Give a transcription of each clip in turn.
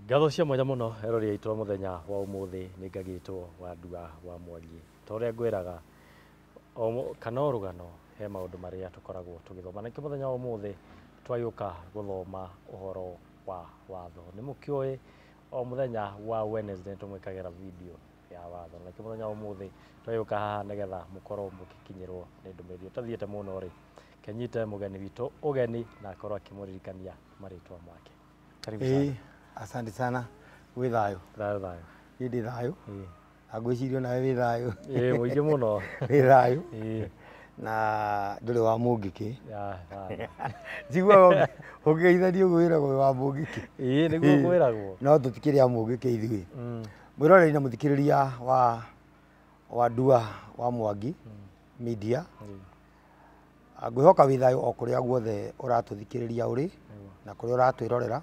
Ngatho cia mwanya muno erori aitũ muthenya wa umuthi ni ngagitwo wa Ndua wa Mwangi. Toria ngwiraga kana orugano he maundu maria tukoragwo tugithoma na muthenya wa umuthi twayuka guthoma uhoro wa watho. Ni mukioi o muthenya wa Wednesday tumwikagira video ya watho na muthenya wa umuthi twayuka haha nigetha mukorwo mukikinyirwo ni ndumiriro tathiete muno ri kenyite mugeni witu ugeni na akorwo akimuririkania maritwa make. Karibu sana. Asante sana. Wi thayo. Thayo. Ndi thayo. Agwicirio nawe wi thayo. Muingi muno. Wi thayo. Na nduri wa Mungiki. Jigwa ugeithanio gwiragwo wa Mungiki. Niguo gwiragwo. No tutikiri a Mungiki ithui. Mwiroreri na muthikiriria wa Ndua wa Mwangi media. Ngwihoka wi thayo o kuria guothe uratuthikiriria uri na kuria uratwirorera.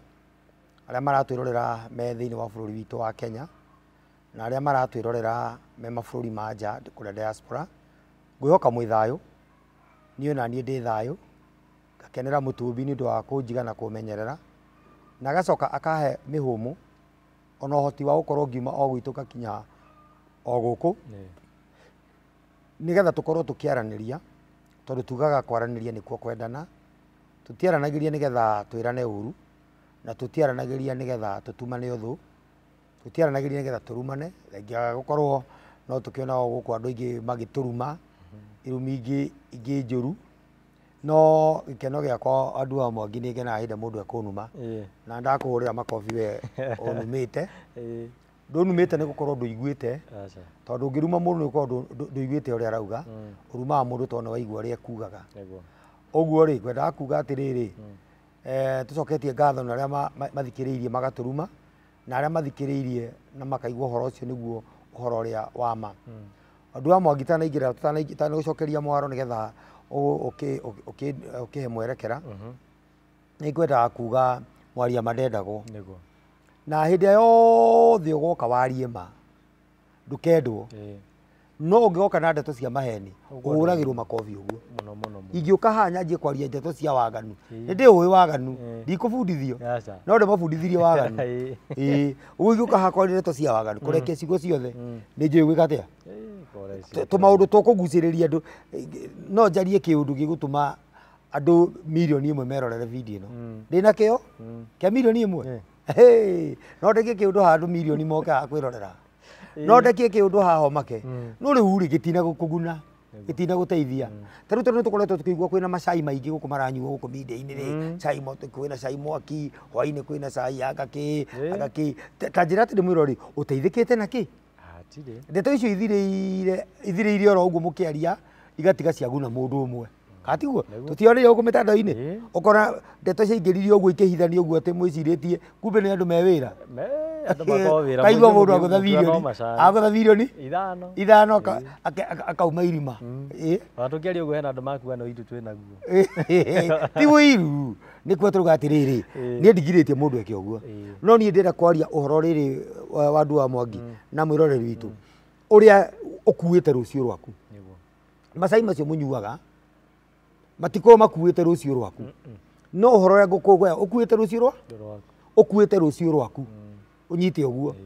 Aria maratwirorera me thiini wa bururi witu wa Kenya na aria maratwirorera me mabururi ma nja kuria diaspora. Ngwihoka mwi thayo niĩ na niĩ ndi thayo ngakenera mutumbi ni ndu wa kunjiga na kumenyerera na gacoka akahe mihumu ona hoti wa gukorwo ngiuma o gwitu gakinya o guku nigetha tukorwo tukiaraniria tondu tugaga kwaraniria nikuo kwendana tutiaranagiria nigetha twirane uru na tutiaranagiria nigetha tutumane uthu tutiaranagiria nigetha turumane ngia gukorwo no tukiona o guku andu ingi magituruma irumi ingi njuru no gikeno giakwa Ndua wa Mwangi ni ngena hinde mundu akunuma na ndakuhurira makofi we onumite ndonumite ni gukorwo nduiguite tondu ngiruma mundu ni gukorwo nduiguite uria arauga urumaga mundu tondu waigua uria ekugaga oguo ri kwenda kuga atiriri tucoketie ngatho na aria mathikiriirie magaturuma na aria mathikiriirie na makaigua uhoro ucio niguo uhoro uria wa ma. Ndua wa Mwangi tanaingira tutana gucokeria mwaro nigetha ukihe mwerekera ni ngwenda kuga mwaria mandendagwo na hindi yothe ugoka warie ma ndukendwo no ungigoka na ndeto cia maheni uragirwo makofi uguo muno ingiuka hanya njie kwaria ndeto cia waganu ndi uwi waganu ndikubundithio no ndi mabundithirie waganu ugiuka hakwa ndeto cia waganu kureke cigo ciothe ni njui gwikatia tumaundu tukuguciriria andu no njarie kiundu gigutuma andu milioni imwe merorere video ino ndina kio kia milioni imwe no ndeke kiundu ha andu milioni moka akwirorera no ndeke kiundu ha homake no riu ri gitina gukuguna gitina guteithia taru taru tukoretwo tukigua kwina macai maingi guku maranyuo guku media-ini ri chai moto kwina cai mwaki hwaini kwina cai agaki tanjira ati ndi mwirori uteithikite naki ndeto icio ithiriire oro uguo mukiaria igatiga ciaguna mundu umwe katiguo tutionire uguo mitandao-ini ukora ndeto ciaingiririe uguo ikihithania uguo ati mwiciritie kumbe ni andu me wira kaigua mundu agutha bilioni ithano akauma irima tukiaria uguo hena andu makua no itu twinaguo ti wiru nikuo turuga atiriri ni ndigiritie mundu eke uguo no ni ndira kwaria uhoro riri wa Ndua wa Mwangi na mwiroreri witu uria ukuite rucio rwaku macai macio munyuaga matiko makuite rucio rwaku no uhoro ria ngukugwa ukuite rucio rwaku unyite uguo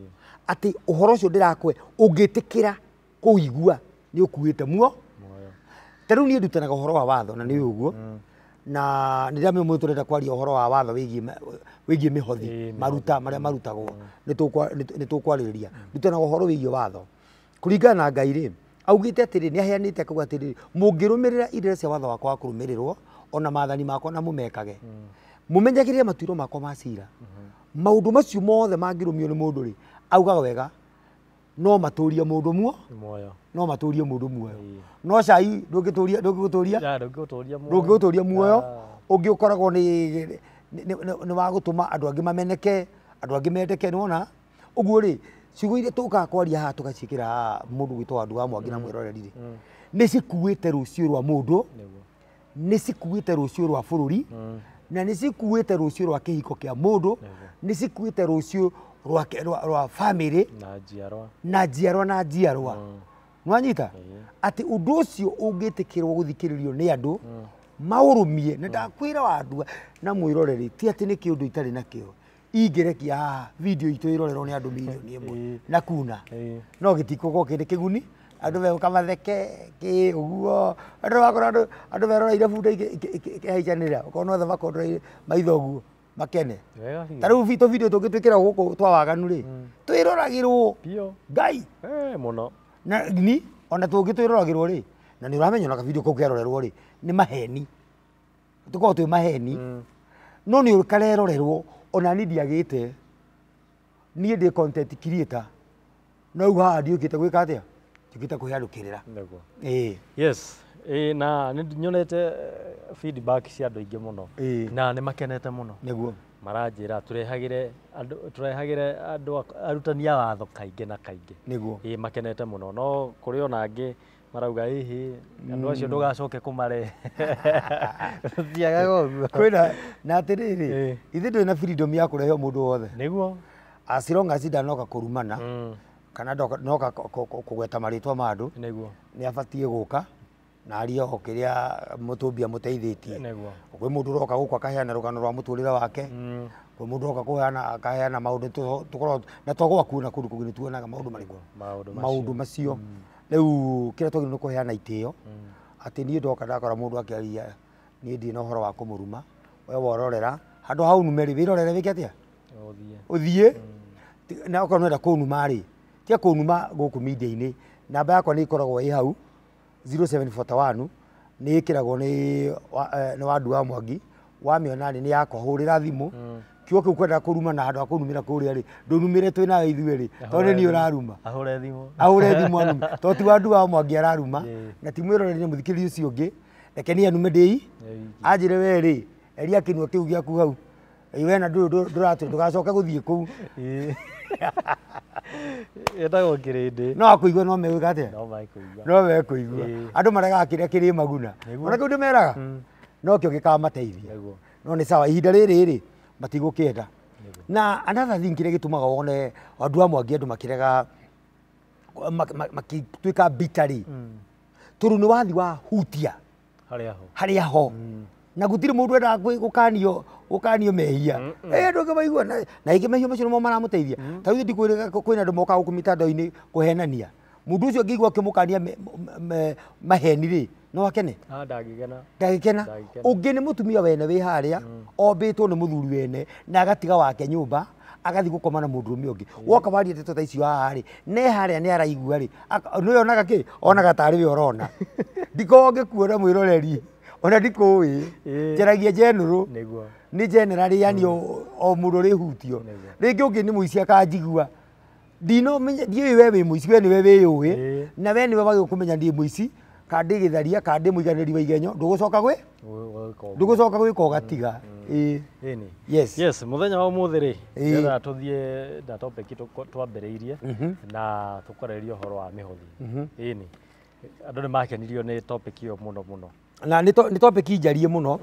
ati uhoro ucio ndirakwe ungitikira kuigua ni ukuite muo taru ni ndutanaga uhoro wa watho na ni uguo na ndiramwe mwe turenda kwaria uhoro wa watho wigie mihothi maruta maria marutagwo ni tukwariria ndutanaga uhoro wigie watho kuringana na Ngai ri augite atiri ni aheanite kuga atiri mungirumirira ire cia watho wakwa kurumirirwo ona mathani makwa na mumekage mumenyagirie matuiro makwa macira maundu macio mothe mangirumio ni mundu ri augaga wega no maturia mundu muo no maturie mundu muoyo no cai ndungiguturia muoyo ungi ukoragwo ni wa gutuma andu angi mameneke andu angi mendeke niwona uguo ri ciugo iria tuka kwaria ha tukacikira mundu gwitwa Ndua wa Mwangi na mwiroreri ri ni cikuite rucio rwa mundu ni cikuite rucio rwa bururi na ni cikuite rucio rwa kihiko kia mundu ni cikuite rucio rwa family na njiarwa nwanyita ati undu ucio ungitikirwo guthikiririo ni andu maurumie na ndakwira wa Ndua na mwiroreri ti ati ni kiundu itari na kio ingĩrekia video itũ irorerwo nĩ andũ milioni ĩmwe na kuna no gĩtikũgwo kĩndĩ kĩguni andũ megũka matheke kĩ ũguo andũ bakora andũ beroreire bunda ikĩhaicanĩra ũkona othe makondoreire maitho ũguo makene ta rĩu video tũngĩtwĩkĩra gũkũ twa waganu rĩ twĩroragĩrwo ngai mũno na ni ona tũngĩtwĩroragĩrwo rĩ na nĩ ũramenya ona video kau kĩarorerwo rĩ nĩ maheni tũkorwo twĩ maheni no nĩ karerorerwo ona ni ndiagĩte niĩ ndĩ content creator no rĩu haha ndiũkĩte gwĩka atĩa ndiũkĩte kwĩyandũkĩrĩra yes na nĩ nyonete feedback cia andũ aingĩ mũno na nĩ makenete mũno nĩguo maranjĩra turehagĩre andũ arutani a watho kaingĩ na kaingĩ nĩguo makenete mũno no kũrĩ ona angĩ marauga hihi andũ acio ndũgacoke kũmare thiagaga ũguo kwĩna na atĩrĩrĩ ithuĩ twĩna freedom ya kũrehe mũndũ wothe nĩguo as long as ndanoka kũrumana kana noka kũgweta marĩtwa ma andũ nĩguo nĩ abatiĩ gũka na arie o kĩrĩa mũtũmbia mũteithĩtie kwĩ mũndũ ũroka gũkũ akaheana rũgano rwa mũtũrĩre wake kwĩ mũndũ ũroka akaheana maũndũ tũkorwo na twagwaku na kũndũ kũngĩ nĩ tuonaga maũndũ marĩkũ maũndũ macio rĩu kĩrĩa twagĩrĩirwo nĩ kũheana itĩo atĩ niĩ ndoka ndakora mũndũ akĩaria niĩ ndirĩ na ũhoro wa kũmũruma we wororera handũ hau nume rĩ wĩrorere wĩke atĩa ũthiĩ na okorwo nĩwenda kũnuma rĩ tia kũnuma gũkũ media-inĩ namba yakwa nĩ ikoragwo ĩ hau 0741 nĩ ĩkĩragwo nĩ Wandu wa Mwangi wamĩona nĩ yakwa hũrĩra thimũ kiugo kĩu kwenda kũruma na handũ ha kũnumĩra kũrĩa rĩ ndũnumĩre twĩ nawe ithuĩ rĩ tondũ nĩ ũraruma ahũre thimũ anume tondũ ti Wandu wa Mwangi araruma na ti mwĩroreri mũthikĩrĩria ũcio ũngĩ reke niĩ anume ndĩ anjĩre we rĩ eria kĩnua kĩu gĩaku hau we na ndũgacoke gũthiĩ kũu etagwo kĩrĩndĩ no akũigua no megwĩka atĩa no mekũigua andũ maregaga kĩrĩa kĩrĩ maguna ona kĩu ndĩmeraga no kĩo gĩkamateithia no nĩ sawa ihinda rĩrĩ rĩ matigũkĩenda na another thing kĩrĩa gĩtũmaga wone Wandu wa Mwangi andũ makĩrega makĩtuĩka bitarĩ tondũ nĩ wathi wa hutia harĩa ho na gũtirĩ mũndũ endaga gũkanio mehia andũ angĩ maigua na ingĩ mehia macio nĩmo maramũteithia ta rĩu ndikwĩrĩga kwĩna andũ mokaga gũkũ mĩtandao-inĩ kũhenania mũndũ ũcio angĩigua akĩmũkania maheni rĩ no akene ndagĩkena ũngĩ nĩ mũtumia wene wĩ harĩa ombĩtwo nĩ mũthuri wene na agatiga wake nyũmba agathi gũkoma na mũndũ ũmwe ũngĩ woka waria ndeto ta icio haha rĩ ne harĩa nĩ araigua rĩ nĩ onaga kĩ onaga tarĩ we ũrona ndikoragwo ngĩkuona mwĩroreri ona ndikũĩ njaragia general nĩ general yani o mũndũ ũrĩ hutio rĩngĩ ũngĩ nĩ mũici akanjigua ndinomenya ndiũĩ we wĩ mũici we nĩwe wĩyũĩ na we nĩwe wagĩrĩirwo kũmenya ndĩ mũici kana ndĩ gĩtharia kana ndĩ mũiganĩri wa igenyo ndũgũcoka gwĩka ũgatiga yes mũthenya wa ũmũthĩ rĩ nĩgetha tũthiĩ na topic twambĩrĩirie na tũkwarĩrĩria ũhoro wa mĩhothi ĩni andũ nĩ makenirio nĩ topic ĩyo mũno na nĩ topic njarie mũno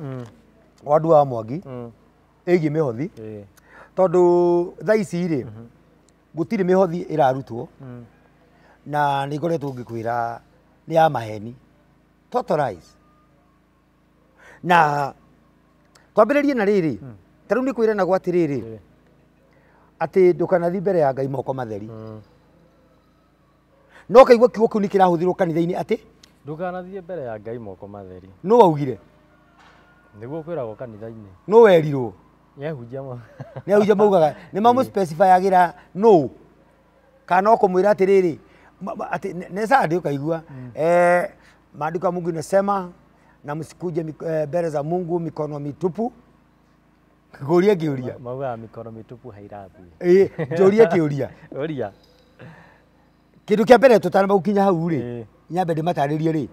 Wandu wa Mwangi ĩgiĩ mĩhothi tondũ thaa ici rĩ gũtirĩ mĩhothi ĩrarutwo na nĩ ngoretwo ngĩkwĩra nĩ ya maheni totalize na twambĩrĩrie na rĩrĩ ta rĩu nĩ kwĩra nagwo atĩrĩrĩ atĩ ndũkanathiĩ mbere ya Ngai moko matheri no kaigua kiugo kĩu nĩ kĩrahũthĩrwo kanitha-inĩ atĩ ndũkanathiĩ mbere ya Ngai moko matheri nũ waugire nĩguo kwĩragwo kanitha-inĩ nũ werirwo nĩahunjia maugaga nĩ mamũspecifyagĩra nũ kana ũkũmwĩra atĩrĩrĩ atĩ nĩ Sunday ũkaigua maandiko ya Mungu inasema na msikuje mbele za Mungu mikono mitupu kũria kĩũria maugaga mikono mitupu hairathi njũrie kĩũria kĩndũ kĩa mbere tũtanamba gũkinya hau rĩ nyambe ndĩmatarĩrie rĩ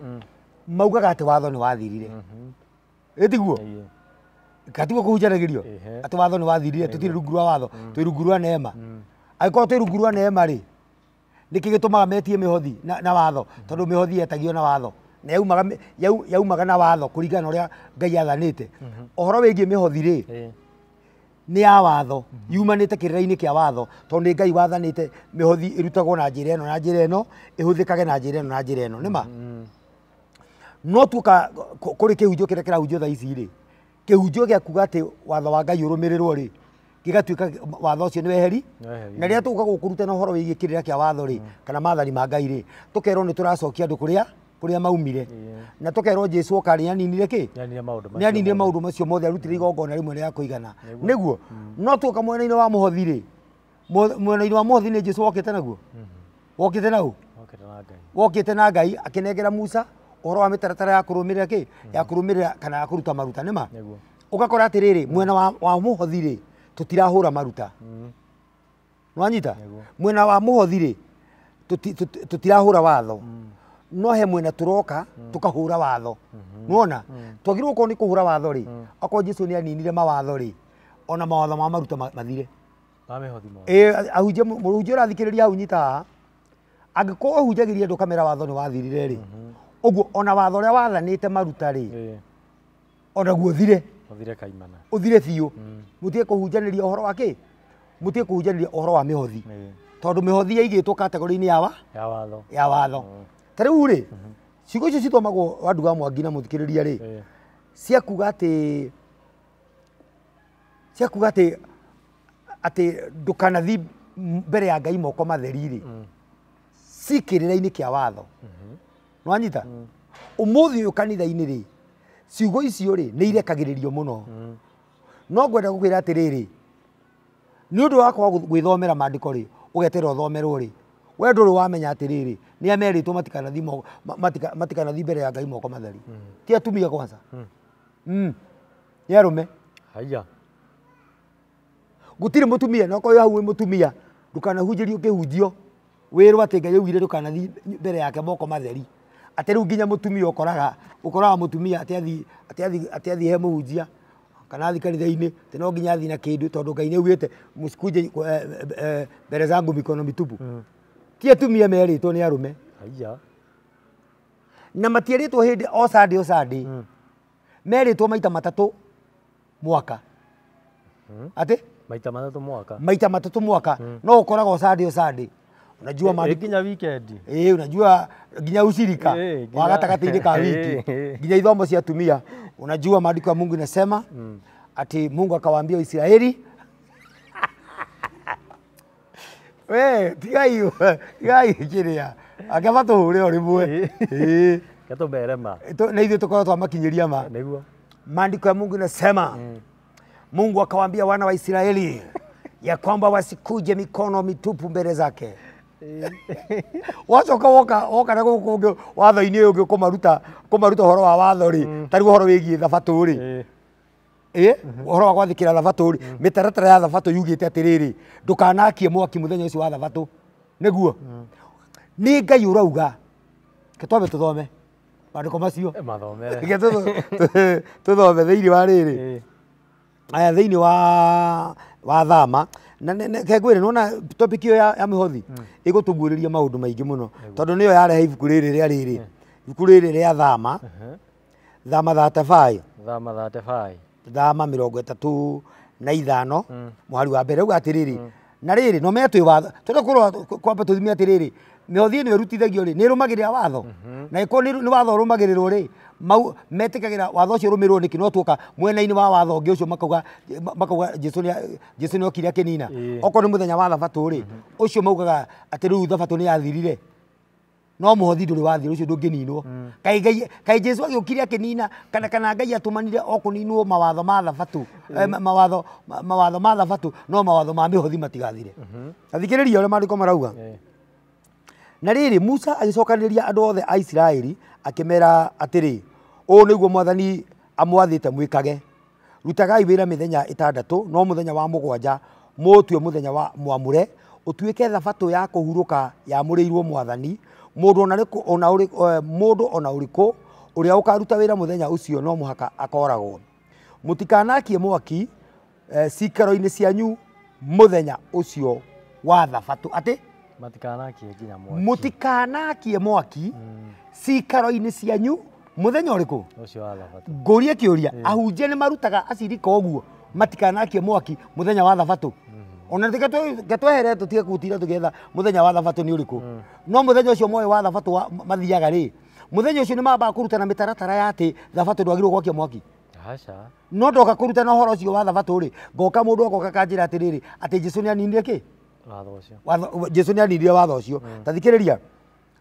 maugaga atĩ watho nĩ wathirire ĩtiguo katiguo kũhunjanagĩrio atĩ watho nĩ wathirire tũtirĩ rungu rwa watho twĩ rungu rwa neema angĩkorwo twĩ rungu rwa neema rĩ nĩkĩ gĩtũmaga metie mĩhothi na watho tondũ mĩhothi yetagio na watho na yaumaga na watho kũringana na ũrĩa Ngai athanĩte ũhoro wĩgiĩ mĩhothi rĩ nĩ ya watho yumanĩte kĩrĩra-inĩ kĩa watho tondũ nĩ Ngai wathanĩte mĩhothi ĩrutagwo na njĩra ĩno na njĩra ĩno ĩhũthĩkage na njĩra ĩno na njĩra ĩno nĩma no tuoka kũrĩ kĩhunjio kĩrĩa kĩrahunjio thaa ici rĩ kĩhunjio gĩa kuga atĩ watho wa Ngai ũrũmĩrĩrwo rĩ gigatuika watho ucio ni weheri na ria tuka gukuruta na horo wigie kirira kia watho ri kana mathani ma Ngai ri tukerwo ni turacokia andu kuria maumire na tukerwo Jesu okari aninire ki ni aninire maundu macio mothe arutire igongona rimwe ria kuigana niguo no tuka mwena-ini wa muhothi ri mwena-ini wa muhothi ni Jesu okite naguo okite nau okite na Ngai akinengera Musa uhoro wa mitaratara ya kurumirira ki ya kurumirira kana ya kuruta maruta nima ugakora atiriri mwena wa muhothi ri tutirahura maruta nwanyita mwena wa muhothi ri tutirahura watho no he mwena turoka tukahura watho nuona twagirwo ko ni kuhura watho ri akwa Jesu ni aninire mawatho ri ona mawatho ma maruta mathire bamehothi mo ahuje muhuje rathikiriria hau nyita angiko ahujagiria ndo kamera watho ni wathirire ri uguo ona watho ria wathanite maruta ri ona guothire kaimana uthire biu mutie kuhunjaniria uhoro wake mutie kuhunjaniria uhoro wa mihothi tondu mihothi yaigitwo kategori-ini ya watho tariu ri ciugo icio cithomagwo wandu wa Mwangi na muthikiriria ri ciakuga ati ndukanathi mbere ya Ngai moko matheri ri cikirira-ini kia watho nwanyita umuthi uyu kanitha-ini ri ciugo icio ri ni irekagiririo muno no ngwenda gukwira atiriri ni undu wakwa gwithomera maandiko ri ugetera uthomerwo ri we nduri wamenya atiriri ni ameritwo matikanathi mbere ya Ngai moko matheri ti atumia kwanza ni arume haya gutire mutumia no ko hau mutumia ndukanahunjirio kihunjio wirwo ati Ngai augire ndukanathi mbere yake moko matheri ati riu nginya mutumia ukoraga mutumia ati athi he muhunjia kana athi kanitha-ini ti no nginya athi na kindu tondu Ngai ni augite musikuje mbere zangu mikono mitupu ti atumia meritwo ni arume haya na matiaritwo hindi o Sunday meritwo maita matatu mwaka ati maita matatu mwaka no ukoraga o Sunday unajua maandiko nginya weekend unajua nginya ushirika wa gatagati-ini ka wiki nginya ithomo cia atumia unajua maandiko ya Mungu inasema ati Mungu akawaambia Israeli we tigai kiria akaba tuhure o rimwe gatuberema na ithuĩ tukorwo twamakinyiria ma niguo maandiko ya Mungu inasema Mungu akawaambia wana wa Israeli ya kwamba wasikuje mikono mitupu mbele zake wacoka woka na guku watho-ini uyu ungi kumaruta horo wa watho ri tari horo wigie thabatu ri horo wa gwathikira thabatu ri mitaratara ya thabatu yugite atiriri ndukanakie mwaki muthenya ucio wa thabatu niguo ni Ngai urauga ke twambe tuthome maandiko macio mathomere ke tuthome thiini wa riri aya thiini wa thama na kegwire nona topic iyo ya mihothi igutuguriria maundu maingi muno tondu niyo yarehe ibuku riri ibuku riri ria thama 35 thama 35 muhari wa mbere uga atiriri na riri no metwi watho tunakorwo kwamba tuthimia atiriri mihothi ni rutithagio ri ni rumagirira watho na iko ni watho rumagirirwo ri mau metikagira watho ucio rumirwo niki no tuka mwena-ini wa watho ungi ucio makauga Jesu ni okire akinina oko ni muthenya wa thabatu ri ucio maugaga ati riu thabatu ni yathirire no muhothi nduri wathire ucio ndungininwo kai Jesu agiukire akinina kana Ngai atumanire okuninwo mawatho ma thabatu mawatho ma thabatu no mawatho ma mihothi matigathire athikiriria ore maandiko marauga na riri Musa agicokaniriria andu othe a Israeli akimera atiri o niguo mwathani amwathite mwikage rutagai wira mithenya 6 no muthenya wa 7 mutue muthenya wa mwamure utuike thabatu ya kuhuruka ya mureirwo mwathani mundu ona uriku uria ukaruta wira muthenya ucio no muhaka akoragwo mutikanakie mwaki cikaro-ini cianyu muthenya ucio wa thabatu ati mutikanakie mwaki cikaro-ini cianyu muthenya uriku ucio wa thabatu ngurie kiuria ahunjia ni marutaga acirika uguo matikanakie mwaki muthenya wa thabatu ona gatwehere tutige gutira tugetha muthenya wa thabatu ni uriku no muthenya ucio moyo wa thabatu mathiaga ri muthenya ucio ni mamba kurutana mitaratara ya ati thabatu ndwagirwo gwakia mwaki Aca. No ndoka kuruta na horo cio wa thabatũ ri ngoka mundu agoka kanjira atiriri ati Jesu ni aninire ki Watho ucio. Jesu ni aninire watho ucio ta thikiriria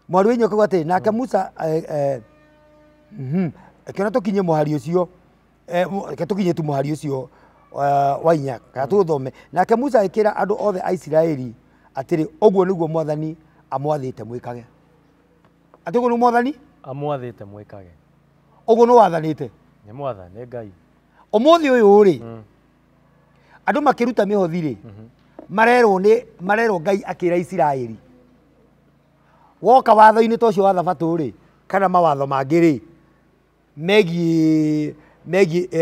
mwaru wenyu kuga ati nake Musa kena tukinye muhari ucio ke tukinye tu muhari ucio wa inya ka tuthome nake Musa akira andu othe a Isiraeli atiri oguo niguo mwathani amwathite mwikage ati uguo ni mwathani Amwathite mwikage uguo no wathanite ni mwathani Ngai umuthi uyu ri andu makiruta mihothi ri marerwo Ngai akira Isiraeli woka watho-ini tocio wa thabatũ ri kana mawatho mangĩ ri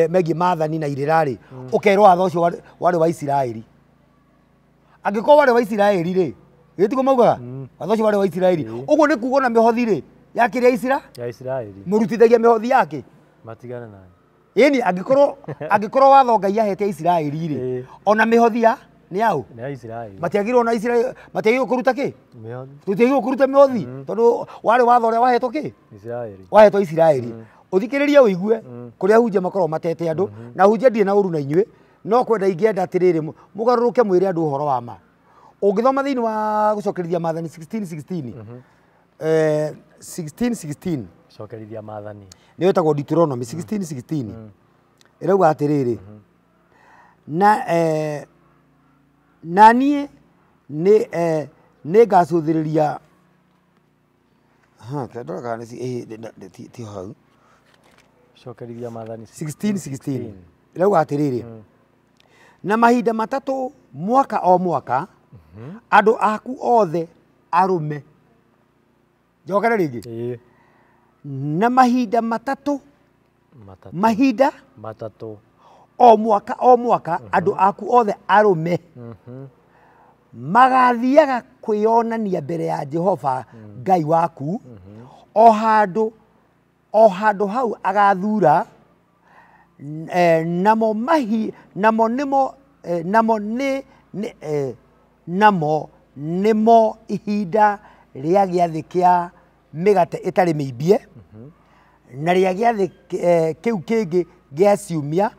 megie maathani na irĩra ri ukerwo watho ucio warĩ wa Isiraeli angĩkorwo warĩ wa Isiraeli ri gĩtiko maugaga watho ucio warĩ wa Isiraeli ũguo nĩ kuuga na mĩhothi ri yakĩrĩa Isiraeli mũrutithagia mĩhothi yake matigane nayo ĩni angĩkorwo watho Ngai ahete Isiraeli ri ona mĩhothi ya nĩ yao nĩ Isiraeli matiagirwo na Isiraeli matiagirwo kuruta ki mĩhothi tutiagirwo kuruta mĩhothi tondu warĩ watho ũrĩa wahetwo ki Isiraeli wahetwo Isiraeli uthikiririe uigue kuria hunjia makorwo matete andu na hunjia ndie na uru na inyue no kwenda ingienda atiriri mugaruruke mwire andu uhoro wa ma ungithoma thiini wa gucokerithia maathani 16:16 cokerithia maathani ni wetagwo Deuteronomy 16:16 irauga atiriri na nie ni ngacuthiriria kendora kana ti hau cokerithia maathani 16:16 irauga atiriri na mahinda matatu mwaka o mwaka andu aku othe arume njokere ringi na mahinda matatu o mwaka andu aku othe arume magathiaga kwionania mbere ya Jehova Ngai waku o handu hau agathura nimo ihinda ria giathi kia migate itari miimbie na ria giathi kiu kingi gia ciumia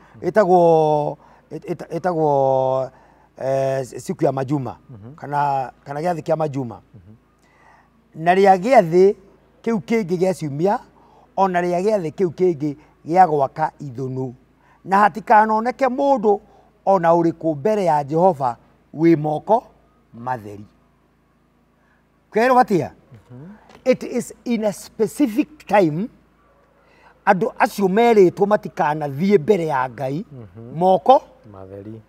itagwo siku ya majuma kana giathi kia majuma na ria giathi kiu kingi gia ciumia ona ria giathi kiu kingi gia gwaka ithunu na hatikanoneke mundu ona uriku mbere ya Jehova wi moko matheri kwero batia it is in a specific time andu acio meritwo matikana thie mbere ya Ngai moko matheri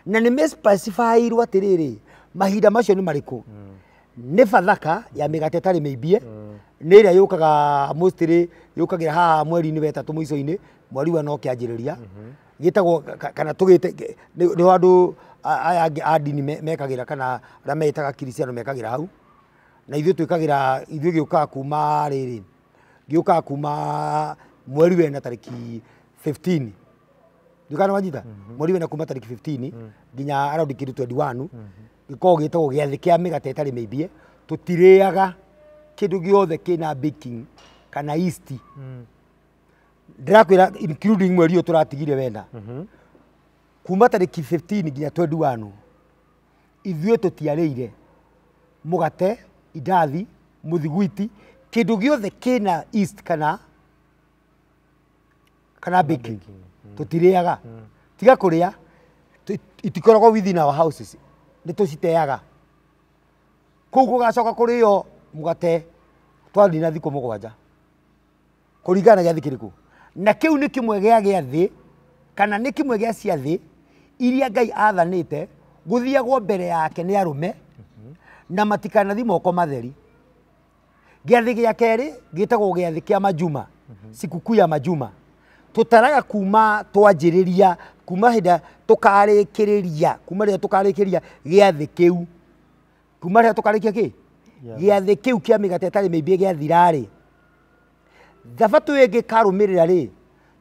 na nĩ me specifyirwo atiriri mahinda macio nĩ mariku nĩ Bathaka ya mĩgate ĩtarĩ mĩimbie nĩ ĩrĩa yũkaga mostly yũkagĩra haha mweri-inĩ wa ĩtatũ mũico-inĩ mweri wa no kĩanjĩrĩria gĩtagwo kana tũgĩte nĩ andũ aya a ndini mekagĩra kana arĩa metaga Kristiano mekagĩra hau na ithuĩ twĩkagĩra ithuĩ gĩũkaga kuma rĩrĩ gĩũkaga kuma mweri wena tarĩki 15 ndikana wanyita mweri wena kuma tarĩki 15 nginya around kĩndũ 21 gĩkoragwo gĩtagwo gĩathĩ kĩa mĩgate ĩtarĩ mĩimbie tũtirĩaga kĩndũ gĩothe kĩna baking kana yeast ndĩrakwĩra including mweri ũyũ tũratigire wena kuma tarĩki 15 nginya 21 ithuĩ tũtiarĩire mũgate indathi mũthiguiti kĩndũ gĩothe kĩna yeast kana baking tũtirĩaga tiga kũrĩa itikoragwo within our houses nĩ tũciteaga kũu gũgacoka kũrĩo mũgate twandina thikũ mũgwanja kũringana na gĩathĩ kĩrĩkũ na kĩu nĩ kĩmwe gĩa gĩathĩ kana nĩ kĩmwe gĩa ciathĩ iria Ngai athanĩte gũthiagwo mbere yake nĩ arũme na matikanathi moko matheri gĩathĩ gĩa kerĩ gĩtagwo gĩathĩ kĩa majuma sikukuu ya majuma tutaraga kuma twanjĩrĩria kuma hinda tukarĩkĩrĩria kuma rĩrĩa tukarĩkĩria gĩathĩ kĩu kuma rĩrĩa tukarĩkia kĩ gĩathĩ kĩu kĩa mĩgate ĩtarĩ mĩimbie gĩathirarĩ thabatũ ĩngĩ karũmĩrĩra rĩ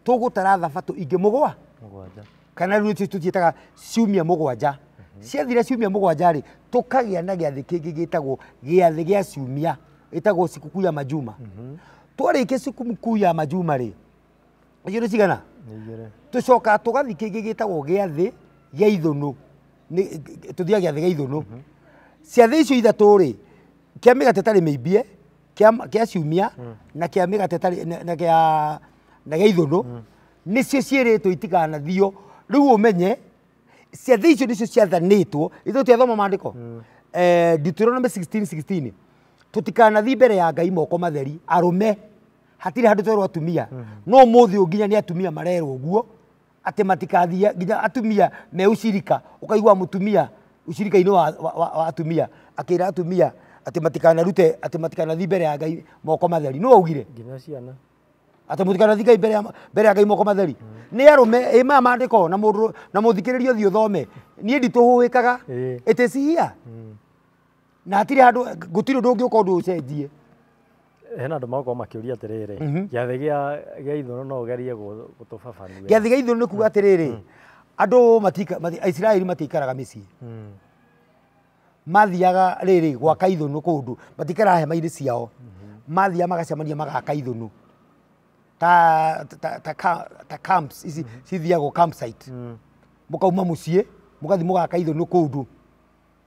tũgũtara thabatũ ingĩ mũgwanja kana rĩu tũtiĩtaga ciumia mũgwanja ciathira ciumia mũgwanja rĩ tũkagĩa na gĩathĩ kĩngĩ gĩtagwo gĩathĩ gĩa ciumia ĩtagwo sikukuu ya majuma twarĩkia sikukuu ya majuma rĩ hiyo nĩ cigana tucoka tugathi kingi gitagwo giathi gia ithunu tuthia giathi gia ithunu ciathi icio ithatu ri kia migate tari miimbie kia ciumia na kia migate tari na gia ithunu nicio ciiritwo itikanathio riu umenye ciathi icio nicio ciathanitwo ithu tiathoma maandiko Deuteronomy 16:16 tutikanathi mbere ya Ngai moko matheri arume hatire handu twerwo atumia no muthi nginya ni atumia marerwo guo ati matikathia nginya atumia me ucirika ukaigwa mutumia ucirika-ini wa atumia akira atumia ati matikanarute ati matikanathi mbere ya Ngai moko matheri no augire nginya ciana ati mutikanathi Ngai mbere ya Ngai moko matheri ni arume ima maandiko na mundu na muthikiririo thi uthome ni ndituhuikaga it is here na hatire handu gutiri undu ungi ukondu ucenjie hena andu magokorwo makiuria atiriri giathi gia ithunu no ugerie gutubabanua giathi gia ithunu kuga atiriri andu Israeli matikaraga micii mathiaga riri gwaka ithunu kundu matikaraga hema-ini ciao mathia magacemania magaka ithunu ta camps ici cithiagwo campsite mukauma mucii mugathi mugaka ithunu kundu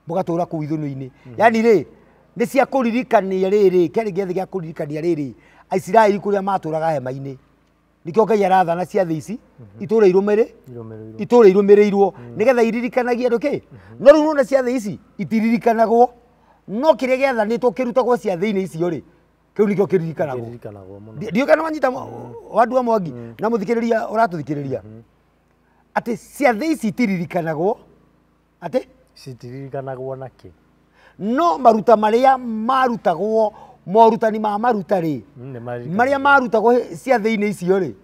mugatura kuu ithunu-ini yani ri ni cia kuririkania riri kiari giathi gia kuririkania riri Israeli kuria maturaga hema-ini nikio Ngai arathana ciathi ici itura irumiriirwo nigetha iririkanagie andu ki no riu nona ciathi ici itiririkanagwo no kiria giathanitwo kirutagwo ciathi-ini icio ri kiu nikio kiririkanagwo ndio kana wanyita wandu wa Mwangi na muthikiriria uratuthikiriria ati ciathi ici itiririkanagwo ati citiririkanagwo naki no maruta maria marutagwo morutani ma maruta ri maria marutagwo ciathi-ini icio ri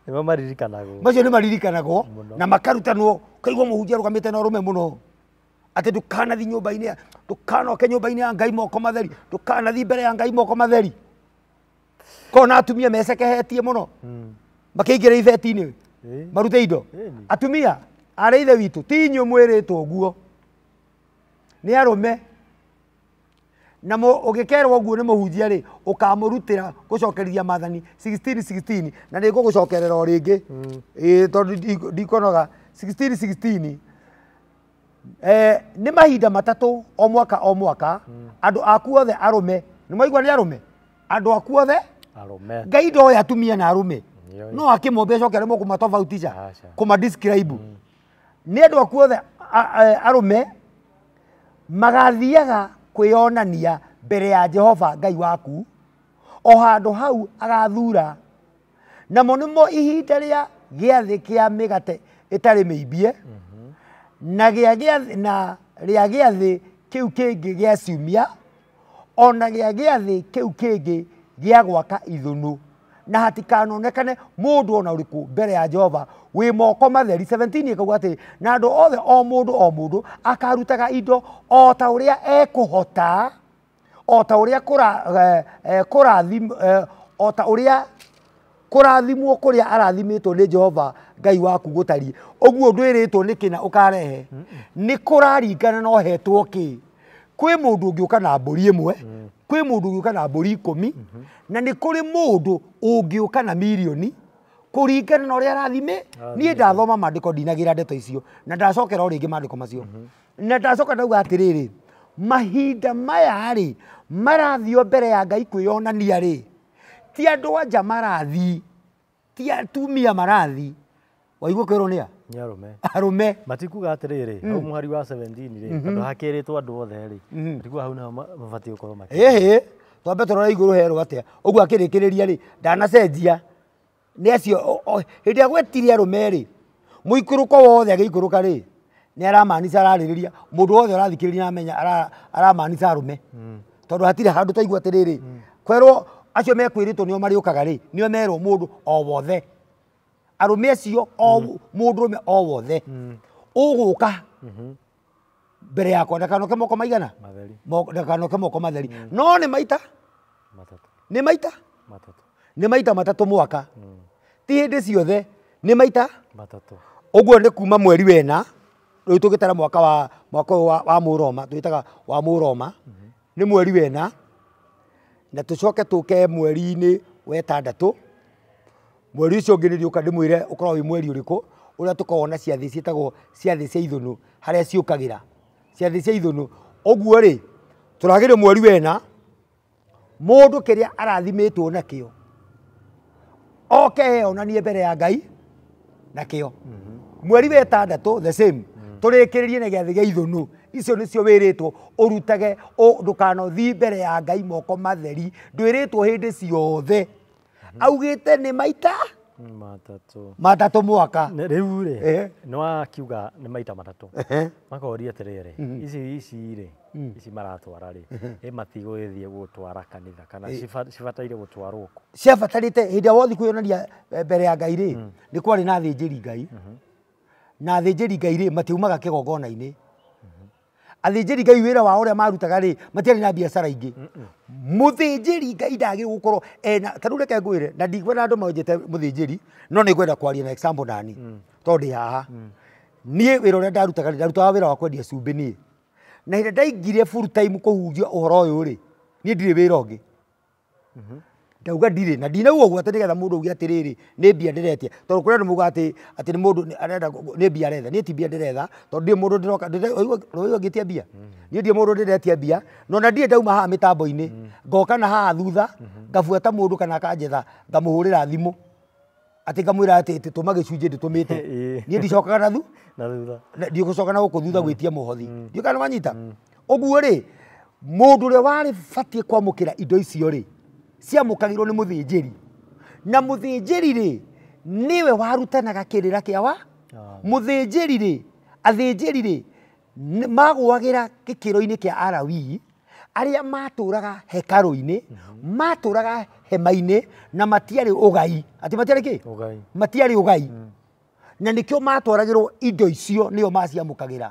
nimo maririkanagwo macio ni maririkanagwo na makarutanwo kaigwa muhunjia rugamite na urume muno ati ndukanathi nyumba-ini ndukanoke nyumba-ini ya Ngai moko matheri ndukanathi mbere ya Ngai moko matheri kona atumia mecekehetie muno makiingira itheti-ini marute indo atumia ari ithe witu ti inyu mwiritwo guo ni arume na ugikerwo guo ni muhunjia ri ukamurutira gucokerithia mathani 16:16 na ni ngugucokerera o ringi tondu ndikonoga 16:16 ni mahinda matatu o mwaka andu aku othe arume ni maigwa ni arume andu aku othe arume Ngai ndoya atumia na arume no akimombe cokere mo kumatofautisha kuma describe ni andu aku othe arume magathiaga kwionania mbere ya Jehova Ngai waku o handu hau agathura namo nimo ihinda ria giathi kia migate itari miimbie na ria giathi kiu kingi gia ciumia ona giathi kiu kingi gia gwaka ithunu na hatikanonekane mundu ona uriku mbere ya Jehova wi moko matheri 17 ikauga ati na andu othe o mundu akarutaga indo o ta uria ekuhota o ta uria kurathimwo kuria arathimitwo ni Jehova Ngai waku gutari oguo ndwiritwo ni kina ukarehe ni kuraringana no hetwo ki kwi mundu ungiuka na mburi imwe kwi mundu ungiuka na mburi 10 na ni kuri mundu ungiuka na milioni kuringana na uria arathime nie ndathoma maandiko ndinagira ndeto icio na ndacokera ringi maandiko macio na ndacoka ndauga atiriri mahinda maya ri marathio mbere ya Ngai kwionania ri ti andu anja marathi ti atumia marathi waigua kwirwo nia ni arume matikuga atiriri au muhari wa 17 ri andu hakiritwo andu othe ri matikuga hau na mabati ukorwo maki twambe turora iguru herwo atia uguo akirikiriria ri ndanacenjia ni acio hindi agwetirie arume ri muikuruko wothe agikuruka ri ni aramaanisha araririria mundu wothe arathikiriria amenya aramaanisha arume tondu hatire handu taigua atiriri kwerwo acio mekwiritwo nio mariukaga ri nio merwo mundu o wothe arume acio o mundu rume o wothe uguka mbere yakwa ndakanoke moko maigana ndakanoke moko matheri no ni maita matatu mwaka ti hindi ciothe ni maita matatu uguo ni kuma mweri wena riu tugitara mwaka wa Muroma twitaga wa Muroma ni mweri wena na tucoke tuke mweri-ini wa 6 mweri ucio ngä nä rä å ka ndä mwä re å korwo wä mweri å rä kå å rä a tå korwo na ciathä ciätagwo ciathä cia ithå harä a ciå kagä ra ciathä cia ithå å guo rä tå ragä rä mweri wena må ndå kä rä a arathimä two nakä o oke eonanie mbere ya Ngai nakä o mweri wa ĩtandatũ the same tå rä kä rä rie na gä athä gä a ithå icio nä cio wä rä two å rutage ndå kanothi mbere ya Ngai moko matheri ndwä rä two hä ndä ciothe augä te nä maita matatå mwaka rä u rä nä wakiuga nä maita matatå makoria atä rä rä ici rä ici maratwara rä ä matigå gä thiä gå twara kanitha kana cibataire gå twarwo kå ciabatarä te hä ndä ä wothi kwä onania mbere ya Ngai rä nä kwarä na thä njä ri Ngai na thä njä ri Ngai rä matiumaga kä gongona-inä athä njä ri Ngai wä ra wao å rä a marutaga rä matiarä na biacara ingä må thä njä ri Ngai ndagä gå korwo ena tarä u reke ngwä re na ndikwenda andå maå te må thä njä ri no nä ngwenda kwaria na example nani tondå ndä haha niä wä ra å rä a ndarutaga wä ra wa kwendia cumbä niä na hä ndä ndaingire full time kå hunjia å horo å yå rä niä ndirä wä ra å ngä ndauga ndirä na ndinauga å guo atä nä getha må ndå å gä atä rä rä nä mbia ndä retia tondå kå rä andå mauga atä nä må ndå arenda nä mbia aretha niä ti mbia ndä retha tondå ndirä må ndå ndä roka rå ngä tia mbia niä ndirä må ndå ndä retia mbia no na ndirä ndauma haha mä tambo-inä ngoka na haha thutha ngabuata må ndå kana akanjetha ngamå hå rä ra thimå atä ngamwä ra atä tå ma gä cunjä ndä tå mä te niä ndicokaga na ndiå gå coka na gå kå thutha gwä tia må hothi ndiå kana manyita å guo rä må ndå å rä a warä batiä kwamå kä ra indo icio rä ciamũkagĩrwo nĩ mũthĩnjĩri na mũthĩnjĩri rĩ nĩwe warutanaga kĩrĩra kĩa wa mũthĩnjĩri rĩ athĩnjĩri rĩ magũagĩra gĩkĩro-inĩ kĩa Alawii arĩa matũraga hekarũ-inĩ matũraga hema-inĩ na matiarĩ ũgai atĩ matiarĩ kĩ matiarĩ ũgai na nĩkĩo matwaragĩrwo indo icio nĩo maciamũkagĩra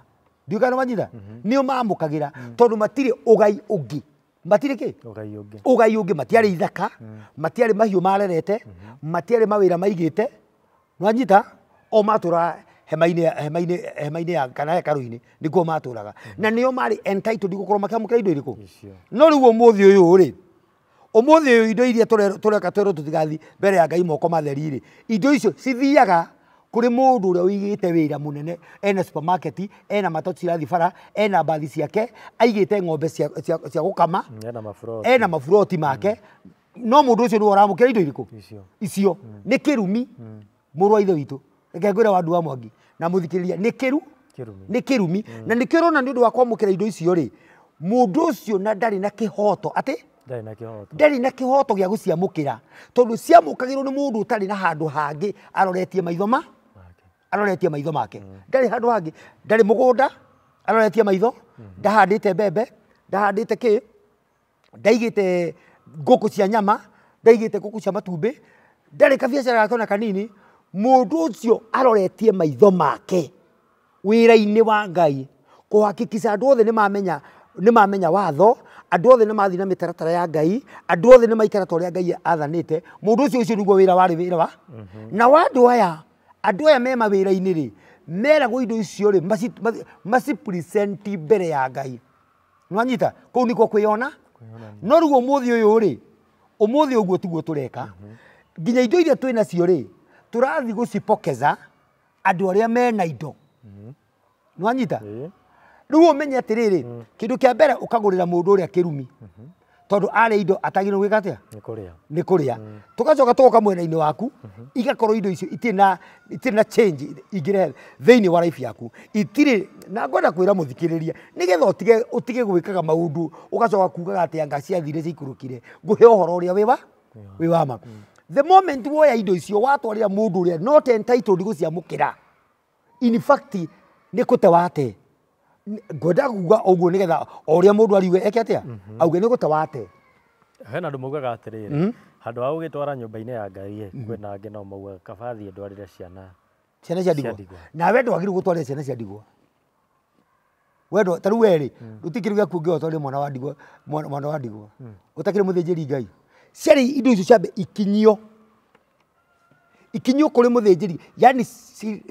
ndiũka nĩ manyita nĩo mamũkagĩra tondũ matirĩ ũgai ũngĩ matirä kä ũgai ũngĩ matiarĩ ithaka matiarĩ mahiũ marerete matiarĩ mawĩra maigĩte nwanyita o matũra hema-inĩ ya kana hekarũ-inĩ nĩkuo matũraga na nĩo marĩ entitled gũkorwo makĩamũkĩra indo irĩkũ no rĩu ũmũthĩ ũyũ rĩ ũmũthĩ ũyũ indo iria tũreka twerwo tũtigathi mbere ya Ngai moko matheri rĩ indo icio cithiaga kũrĩ mũndũ ũrĩa ũigĩte wĩra mũnene ena supermarket ena matatu cirathi bara ena mbathi ciake aigĩte ng'ombe cia gũkama ena maburoti make no mũndũ ũcio nĩwe ũramũkĩra indo irĩkũ icio nĩ kĩrumi mũrũ wa ithe witũ reke ngwĩre Wandu wa Mwangi na mũthikĩrĩria nĩ kĩrumi na nĩkĩo ũrona nĩ ũndũ wa kwamũkĩra indo icio rĩ mũndũ ũcio na ndarĩ na kĩhoto atĩ ndarĩ na kĩhoto gĩa gũciamũkĩra tondũ ciamũkagĩrwo nĩ mũndũ ũtarĩ na handũ hangĩ aroretie maitho make ndarĩ handũ hangĩ ndarĩ mũgũnda aroretie maitho ndahandĩte mbembe ndahandĩte kĩ ndaigĩte ngũkũ cia nyama ndaigĩte ngũkũ cia matumbĩ ndarĩ kabiacara gake ona kanini mũndũ ũcio aroretie maitho make wĩra-inĩ wa Ngai kũhakikica andũ othe nĩ mamenya watho andũ othe nĩ mathiĩ na mĩtaratara ya Ngai andũ othe nĩ maikara ta ũrĩa Ngai athanĩte mũndũ ũcio nĩguo wĩra warĩ wĩra wa na wa andũ aya me mawĩra-inĩ rĩ meragwo indo icio rĩ macipresenti mbere ya Ngai nwanyita kũu nĩkuo kwĩona no rĩu ũmũthĩ ũyũ rĩ ũmũthĩ ũguo tiguo tũreka nginya indo iria twĩ nacio rĩ tũrathiĩ gũcipokeza andũ arĩa mena indo nwanyita rĩu ũmenye atĩrĩrĩ kĩndũ kĩa mbere ũkagũrĩra mũndũ ũrĩa kĩrumi tondũ arĩa indo atagĩrĩirwo gwĩka atĩa nĩ kũrĩa tũgacoka tũgoka mwena-inĩ waku igakorwo indo icio itirĩ na change ingĩrehe thĩinĩ wa life yaku itirĩ na ngwenda kwĩra mũthikĩrĩria nĩgetha ũtige gwĩkaga maũndũ ũgacoka kugaga atĩ anga ciathire ciikũrũkire ngũhe ũhoro ũrĩa wĩ wa ma the moment woya indo icio watwarĩra mũndũ ũrĩa not entitled gũciamũkĩra in fact nĩ kũte wate ngwenda kuga ũguo nĩgetha o ũrĩa mũndũ ariuge eke atĩa auge nĩ gũte wate hena andũ maugaga atĩrĩrĩ handũ ha gũgĩtwara nyũmba-inĩ ya Ngai kwĩna angĩ no mauga kaba thiĩ ndwarĩre ciana cia ndigwa nawe ndwagĩrĩirwo gũtwarĩra ciana cia ndigwa wendo ta rĩu werĩ rũtikĩrĩ gĩaku ũngĩotwarĩra mwana wa ndigwa ũtakĩrĩ mũthĩnjĩri Ngai ciarĩ indo icio ciambe ikinyio kũrĩ mũthĩnjĩri yani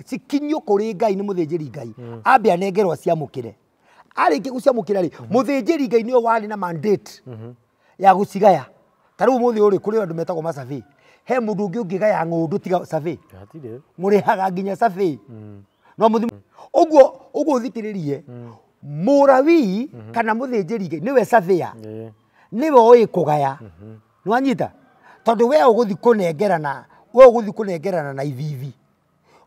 cikinyio kũrĩ Ngai nĩ mũthĩnjĩri Ngai ambe anengerwo ciamũkĩre arĩkia gũciamũkĩra rĩ mũthĩnjĩri Ngai nĩwe warĩ na mandate ya gũcigaya ta rĩu ũmũthĩ ũrĩ kũrĩ andũ metagwo macabi he mundu ungi ungigaya ngundu tiga safi Hatire. murihaga nginya safi no muthi uguo thikiririe murawi kana muthinjiri niwe safia niwe oi kugaya nwanyita tondu we uguthi kunengerana na ivivi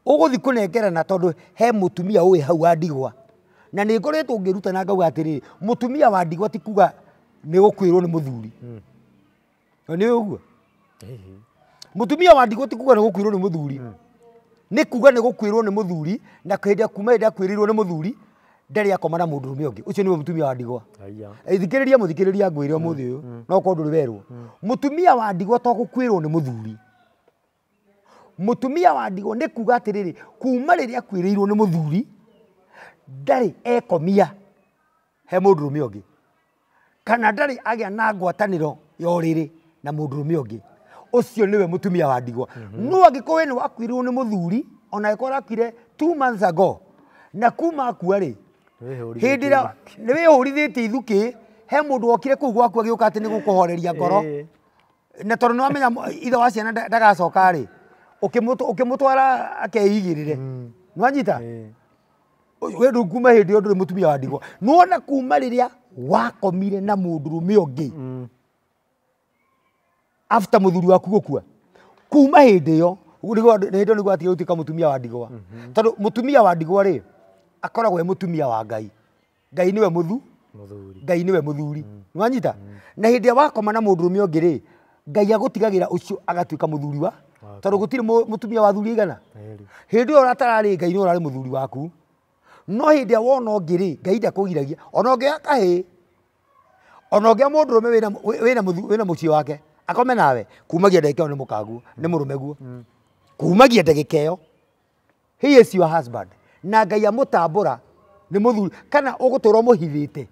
uguthi kunengerana tondu he mutumia oi hau wa ndigwa na ni ngoretwo ngiruta na ngauga atiriri mutumia wa ndigwa ti kuga ni gukwirwo ni muthuri ni uguo mutumia wa ndigwa ti kuga ni gukwirwo ni muthuri ni kuga ni gukwirwo ni muthuri na kwendia kuma ida kwirirwo ni muthuri ndari akomana mundu rume ungi ucio niwe mutumia wa ndigwa thikiriria ngwire umuthi uyu no ko nduri werwo mutumia wa ndigwa to gukwirwo ni muthuri mutumia wa ndigwa ni kuga atiriri kuma riria akwirirwo ni muthuri ndari ekomia he mundu rume ungi kana ndari agia na ngwataniro yoriri na mundu rume ungi ucio niwe mutumia wa ndigwa no angikowe ni wakwirwo ni muthuri ona ikora akwire 2 months ago na kuma akua ri hindira ni wihurithite ithuki he mundu okire kuu gwaku agioka ati ni gukuhoreria ngoro na tondu no amenya ithe wa ciana ndagacoka ri ukimutwara akeigirire nwanyita we ndu kuma hindi yo nduri mutumia wa ndigwa nuona kuma riria wakomire na mundu rume ungi after muthuri waku gukua kuma hindi yo hindi niguo atiga utika mutumia wa ndigwa tondu mutumia wa ndigwa ri akoragwo e mutumia wa Ngai Ngai niwe Ngai niwe muthuri nwanyita na hindi wakoma na mundu rume ungi ri Ngai agutigagira ucio agatuika muthuri wa tondu gutiri mutumia wa thuri igana hindi yo ratarari Ngai ni urari muthuri waku no hindi wona ungi ri Ngai ndakugiragia ona ungi akahi ona ungi mundu rume wina mucii wake akome nawe kumagia ndagika ni mukagu ni murume guo kumagia ndagika iyo he is your husband na Ngai amutambura ni muthuri kana ugutura muhithite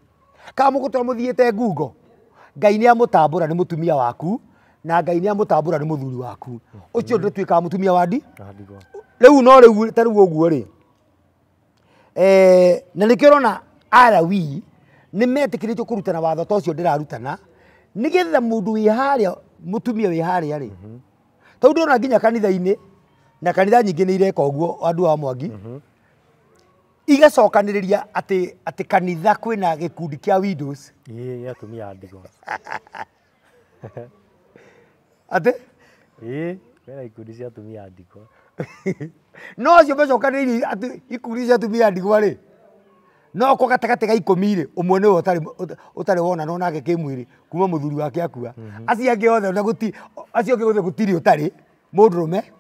kana mugutura muthiete ngungo Ngai ni amutambura ni mutumia waku na Ngai ni amutambura ni muthuri waku ucio ndutwika mutumia wa ndigwa riu no riu tariu uguo ri na nikirona arawi ni metikiritie kurutana watho tocio ndirarutana nigetha mundu wi haria mutumia wi haria ri tondu ndona nginya kanitha-ini na kanitha nyingi ni ireka uguo andu a Mwangi igacokaniriria ati kanitha kwina gikundi kia widows atumia a ndigwa ati kwina ikundi cia atumia a ndigwa no cio macokaniririe ati ikundi cia atumia a ndigwa ri no ko gatagati ga 10 ri umwe niwe utari wona no nake kimwiri kuma muthuri wake akua acio angi othe na guti acio angi othe gutiri utari mundu rume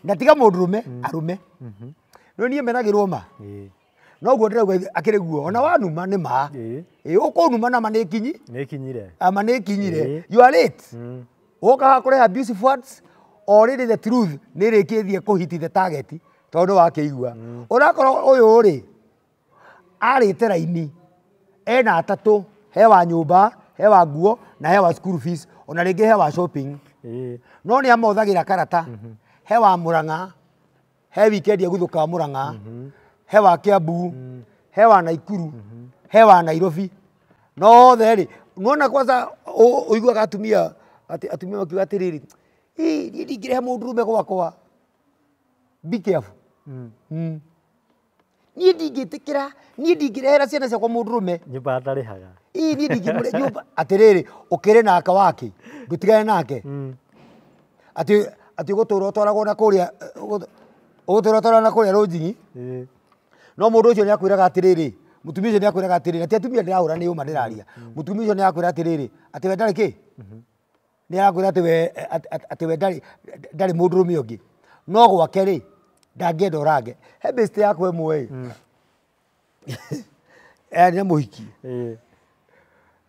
na tiga mundu rume arume no nie menagirwo ma no guo ndirauga akiri guo ona wanuma ni ma ukunuma na mane kinyi ni kinyire ama ni kinyire you are late woka kureha abusive words already the truth ni rikithie kuhiti the target tondu wakeigua urakoro uyu ri arite raini ena atatu he wa nyumba he wa nguo na he wa school fees ona ringi he wa shopping no ni amothagira karata he wa Murang'a he weekend eguthuka Murang'a he wa Kiambu he wa Naikuru he wa Nairobi no theri nuona kwanza uiguaga atumia makiuga atiriri ni ndingirehe mundu rume gwakwa be careful ni ndingitikira ni ndingirehera ciana ciakwa mundu rume nyumba atarihaga ni ndingimure nyumba atiriri ukire naka wake ndutigane nake ati gutura twaragwo na kuria ugutura twaragwo na kuria Runjingi no mundu ucio ni akwiraga atiriri mutumia ucio ni akwiraga atiriri ati atumia ndirahura ni uma ndiraria mutumia ucio ni akwira atiriri ati we ndari ki ni akwira ati we ndari mundu rume ungi no gwake ri ndangenda urange he best yakwe mwe ni muhiki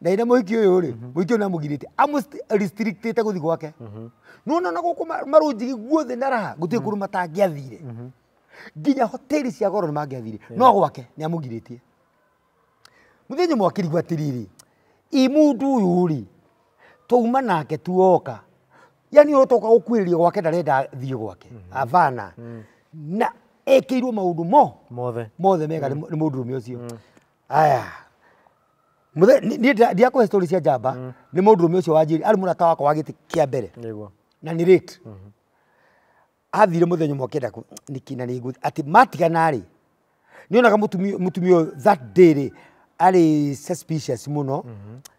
na ina muhiki uyu ri muhiki na mugirite restricted guthi gwake nona na guku Marunjigi guothe ndaraha guti kuru matangiathire nginya hoteli cia goro mangiathire no gwake ni amugiritie muthenye mwakirigwa tiriri imundu uyu ri tuuma nake tuoka yani utoka gukwiriria gwake ndarenda thie gwake avana na ekirwo maundu mothe mega ni mundu rume ucio aya muthe ni ndiakwe story cia jamba ni mundu rume ucio wanjiri ari murata wakwa wa giti kia mbere niguo na nĩ rate athire mũthenya ũmwe akĩenda nĩkina nĩ atĩ matigana rĩ nĩonaga mũtumia that day rĩ arĩ suspicious mũno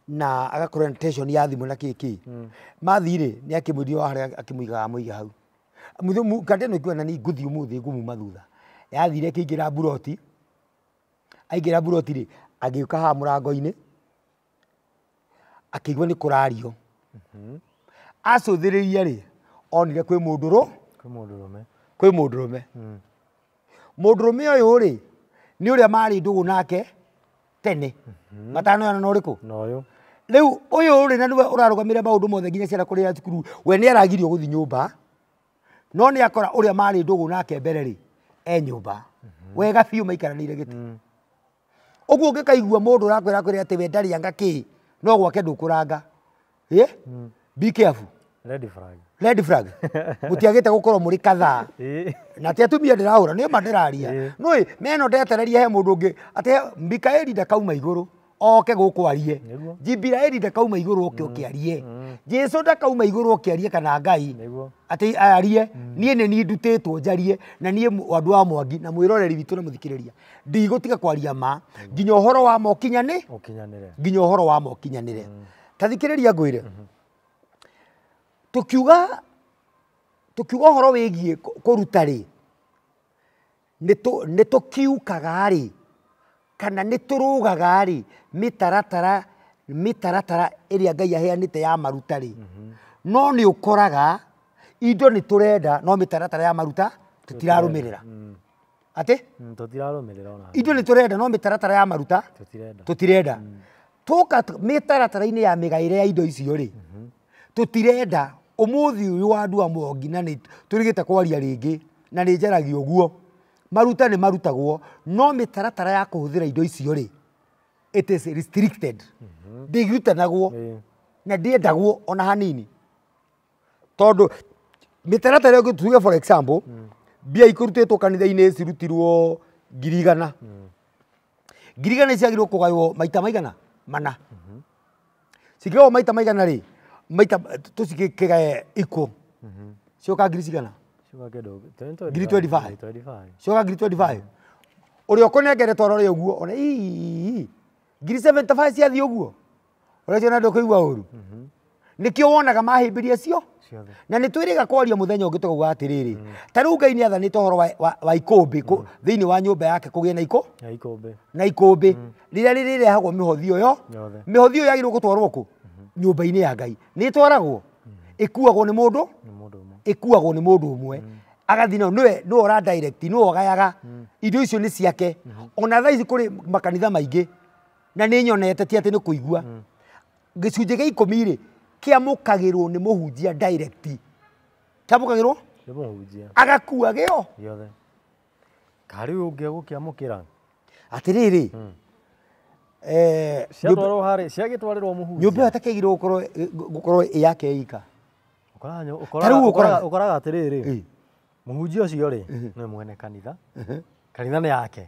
na agakorwo na tension ya thimũ na kĩkĩ mathire nĩ akĩmũrio harĩa akĩmũigaga mũiga hau kandeno ikiwa na nĩ ngũthiĩ ũmũthĩ ngũmuma thutha yathire akĩingĩra buroti aingĩra buroti rĩ agĩũka haha mũrango-inĩ akĩigua nĩ kũrario acũthĩrĩria rĩ onire kwĩ mũndũrũme mũndũrũme ũyũ rĩ nĩ ũrĩa marĩ ndũgũ nake tene matanoyana na ũrĩkũ rĩu ũyũ rĩ na nĩwe ũrarũgamĩrĩra maũndũ mothe nginya ciana kũrĩra thukuru we nĩ aragirio gũthiĩ nyũmba no nĩ akora ũrĩa marĩ ndũgũ nake mbere rĩ nyũmba wega biũ maikaranĩire gĩtĩ ũguo ũngĩkaigua mũndũ ũrakwĩra atĩ we ndarĩ anga kĩ no gwake ndũkũranga be careful red flag mũtiagĩte gũkorwo mũrĩ kadhaa na ti atumia ndĩrahũra nĩ ma ndĩraria nũĩ meno ndetereria he mũndũ ũngĩ atĩ Mikaeli ndakauma igũrũ oke gũkũ arie Jibraeli ndakauma igũrũ oke ũkĩarie Jesu ndakauma igũrũ ũkĩarie kana Ngai atĩ arie niĩ nĩ niĩ ndutĩtwo njarie na niĩ andũ a Mwangi na mwĩroreri witũ na mũthikĩrĩria ndigũtiga kwaria ma nginya ũhoro wa nginya ũhoro wa mokinyanĩre ta thikĩrĩria ngwĩre tukiuga ũhoro wĩgiĩ kũruta rĩ nĩ tũkiukaga rĩ kana nĩ tũrũgaga rĩ mĩtaratara ĩrĩa Ngai aheanĩte ya maruta rĩ no nĩ ũkoraga indo nĩ tũrenda no mĩtaratara ya maruta tũtirarũmĩrĩra atĩ indo nĩ tũrenda no mĩtaratara ya maruta tũtirenda tũka mĩtaratara-inĩ ya mĩgaĩre ya indo icio rĩ tũtirenda ũmũthĩ ũyũ wa andũ a Mwangi na nĩ tũrigĩte kwaria rĩngĩ na nĩ njaragia ũguo maruta nĩ marutagwo no mĩtaratara ya kũhũthĩra indo icio rĩ it is restricted ndĩgirutanagwo na ndĩendagwo ona hanini tondũ mĩtaratara ĩyo tuge for example mbia ikũrutĩtwo kanitha-inĩ cirutirwo 100,000 100,000 ciagĩrĩirwo kũgaywo maita maigana mana cingĩgaywo maita maigana rĩ maita tũcikĩgaye equal cioka ngiri cigana ngiri 25 cioka ngiri 25 ũrĩa ũkũnengere twarore ũguo ona ngiri 75 ciathiĩ ũguo ũrĩa ciona ndũkũigua ũru nĩkĩo wonaga mahĩmbĩria cio na nĩ twĩrĩga kwaria mũthenya ũngĩ tũkauga atĩrĩrĩ ta rĩu Ngai nĩ athanĩte ũhoro wa ikũmbĩ thĩinĩ wa nyũmba yake kũgĩe na ikũmbĩ rĩrĩa rĩrĩrehagwo mĩhothi ĩyo yagĩrĩirwo gũtwarwo kũ nyũmba-inĩ ya Ngai nĩ ĩtwaragwo ĩkuagwo nĩ mũndũ ũmwe agathi nĩwe ũra direct nĩwe ũgayaga indo icio nĩ ciake ona thaa ici kũrĩ makanitha maingĩ na nĩ nyonete ti atĩ nĩ kũigua gĩcunjĩ gĩa 10 rĩ kĩamũkagĩrwo nĩ mũhunjia direct kĩamũkagĩrwo agakua gĩo karĩ ũngĩ gũkĩamũkĩra atĩrĩrĩ ciagĩtwarĩrwo mũhunjia nyũmba ĩyo ĩtakĩagĩrĩirwo gũkorwo ĩ yake ika ũkoraga atĩrĩrĩ mũhunjia ũcio rĩ nĩ mwene kanitha nĩ yake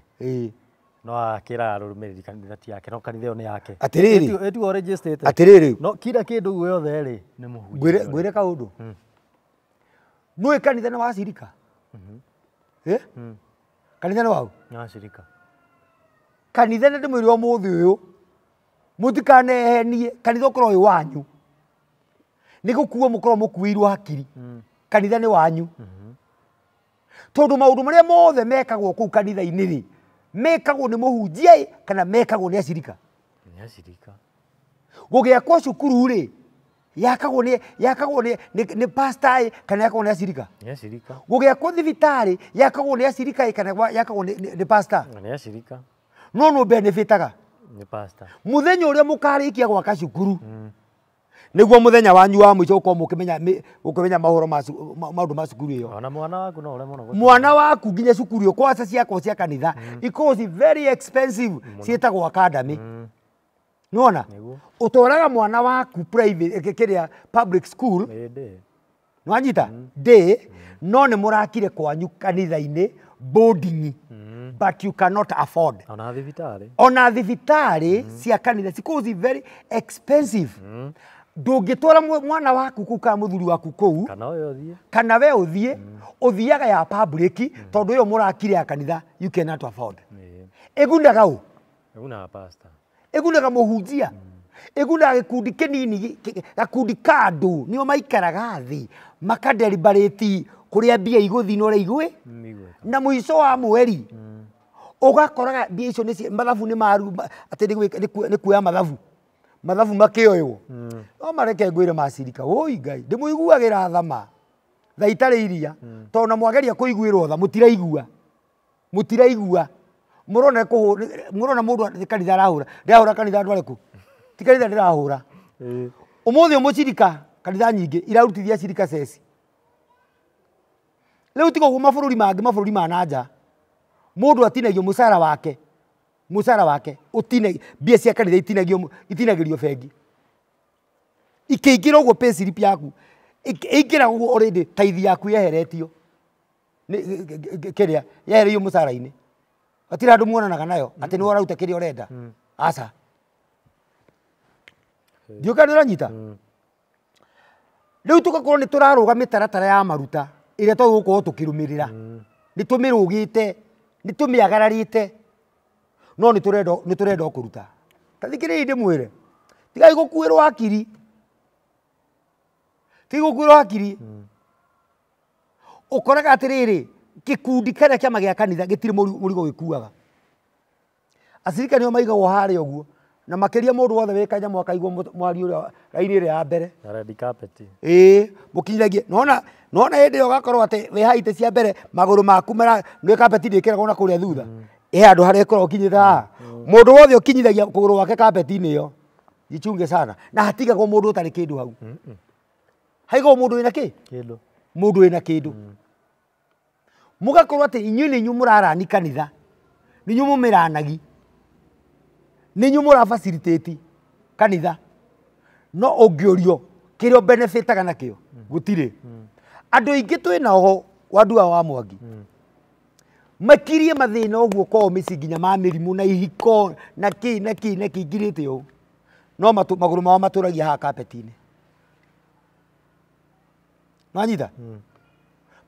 no akĩra arũmĩrĩri kanitha ti yake no kanitha ĩyo nĩ yake atĩrĩrĩ ĩtuo registered atĩrĩrĩ no kila kĩndũ guothe rĩ nĩ mũhunjia ngwĩre kaũndũ nũĩ kanitha nĩ wa cirika kanitha nĩ wau kanitha nĩ ndĩmwĩre ũmũthĩ ũyũ mũtikanehenie kanitha ũkorwo wĩ wanyu nĩ gũkuo mũkorwo mũkuĩirwo hakiri kanitha nĩ wanyu tondũ maũndũ marĩa mothe mekagwo kũu kanitha-inĩ rĩ mekagwo nĩ mũhunjia kana mekagwo nĩ acirika gũgĩakwo cukuru rĩ yakagwo nĩ pastor kana yakagwo nĩ acirika gũgĩakwo thibitarĩ yakagwo nĩ acirika kana yakagwo nĩ pastor no benefitaga mũthenya ũrĩa mũkarĩkia gwaka cukuru nĩguo mũthenya wanyu wa mũico ũkorwo mũkĩmenya maũndũ ma cukuru ĩyo mwana waku nginya cukuru ĩyo kwaca ciakwo cia kanitha ikorwo very expensive ciĩtagwo academy nĩwona ũtwaraga mwana waku private kĩrĩa public school nĩwanyita day no nĩ mũrakire kwanyu kanitha-inĩ boarding but you cannot afford ona thibitarĩ cia kanitha cikorwo very expensive ndũngĩtwara mwana waku kũu kana mũthuri waku kũu kana we ũthiĩ ũthiaga ya public tondũ ĩyo mũrakire ya kanitha you cannot afford. Ĩgunaga ũ? Ĩgunaga pastor. Ĩgunaga mũhunjia. Ĩgunaga gĩkundi kĩnini, gakundi ka andũ nĩo maikaraga thĩ makadeliberate kũrĩa mbia igũthi na ũrĩa igwe na mũico wa mweri ũgakoraga mbia icio mathabu nĩ maru atĩ nĩ kuoya mathabu makĩoywo. No mareke ngwĩre macirika woi Ngai ndĩmũiguagĩra thama tha itarĩ iria tondũ na mwageria kũiguĩrwo tha mũtiraigua mũrona mũndũ kanitha arahũra kanitha andũ arĩkũ ti kanitha ndĩrahũra. Ũmũthĩ mũcirika kanitha nyingĩ irarutithia cirika ceci. Rĩu tiga ũguo mabũrũri ma nanja mũndũ atinagio mũcara wake mbia cia kanitha itinagĩrio bengi ikĩingĩra ũguo pay slip yaku ĩingĩra ũguo already tithe yaku yeheretio kĩrĩa yehereio mũcara-inĩ atira andũ muonanaga nayo atĩ nĩ ũraruta kĩrĩa ũrenda aca ndiũka nĩ ũranyita. Rĩu tũgakorwo nĩ tũrarũga mĩtaratara ya maruta ĩrĩa tũgũkorwo tũkĩrũmĩrĩra nĩ tũmĩrũgĩte nĩ tũmĩagararĩte no nĩ tũrenda kũruta. Tathikĩrĩria ndĩmwĩre tigai gũkuĩrwo hakiri ũkoraga atĩrĩrĩ gĩkundi kĩrĩa kĩama gĩa kanitha gĩtirĩ mũrigo gĩkuaga. Acirika nĩo maigagwo harĩa ũguo na makĩria mũndũ wothe wĩ kanya mwakaigwo mwari ũrĩa raini ĩrĩa ya mbere red carpet mũkinyiragie nona hĩndĩ ĩyo ũgakorwo atĩ wĩ haitĩ cia mbere magũrũ maku nĩ carpet ndĩkĩragwo na kũrĩa thutha handũ harĩa ĩkoragwo ũkinyĩte haha mũndũ wothe ũkinyithagia kũgũrũ wake carpet-inĩ ĩyo jichunge sana na hatigagwo mũndũ ũtarĩ kĩndũ hau haigagwo mũndũ wĩna kĩ mũndũ wĩna kĩndũ mũgakorwo atĩ inyuĩ nĩ inyuĩ mũrarani kanitha nĩ inyuĩ mũmĩranagi nĩ inyuĩ mũrafacilitĩti kanitha no ũngĩũrio kĩrĩa benefitaga nakĩo gũtirĩ. Andũ aingĩ twĩna oho wandua wa Mwangi makirie mathĩna ũguo kwao mĩciĩ nginya ma mĩrimũ na ihiko na kĩ ingirĩte ũũ no magũrũ mao matũragia haha carpet-inĩ nanyita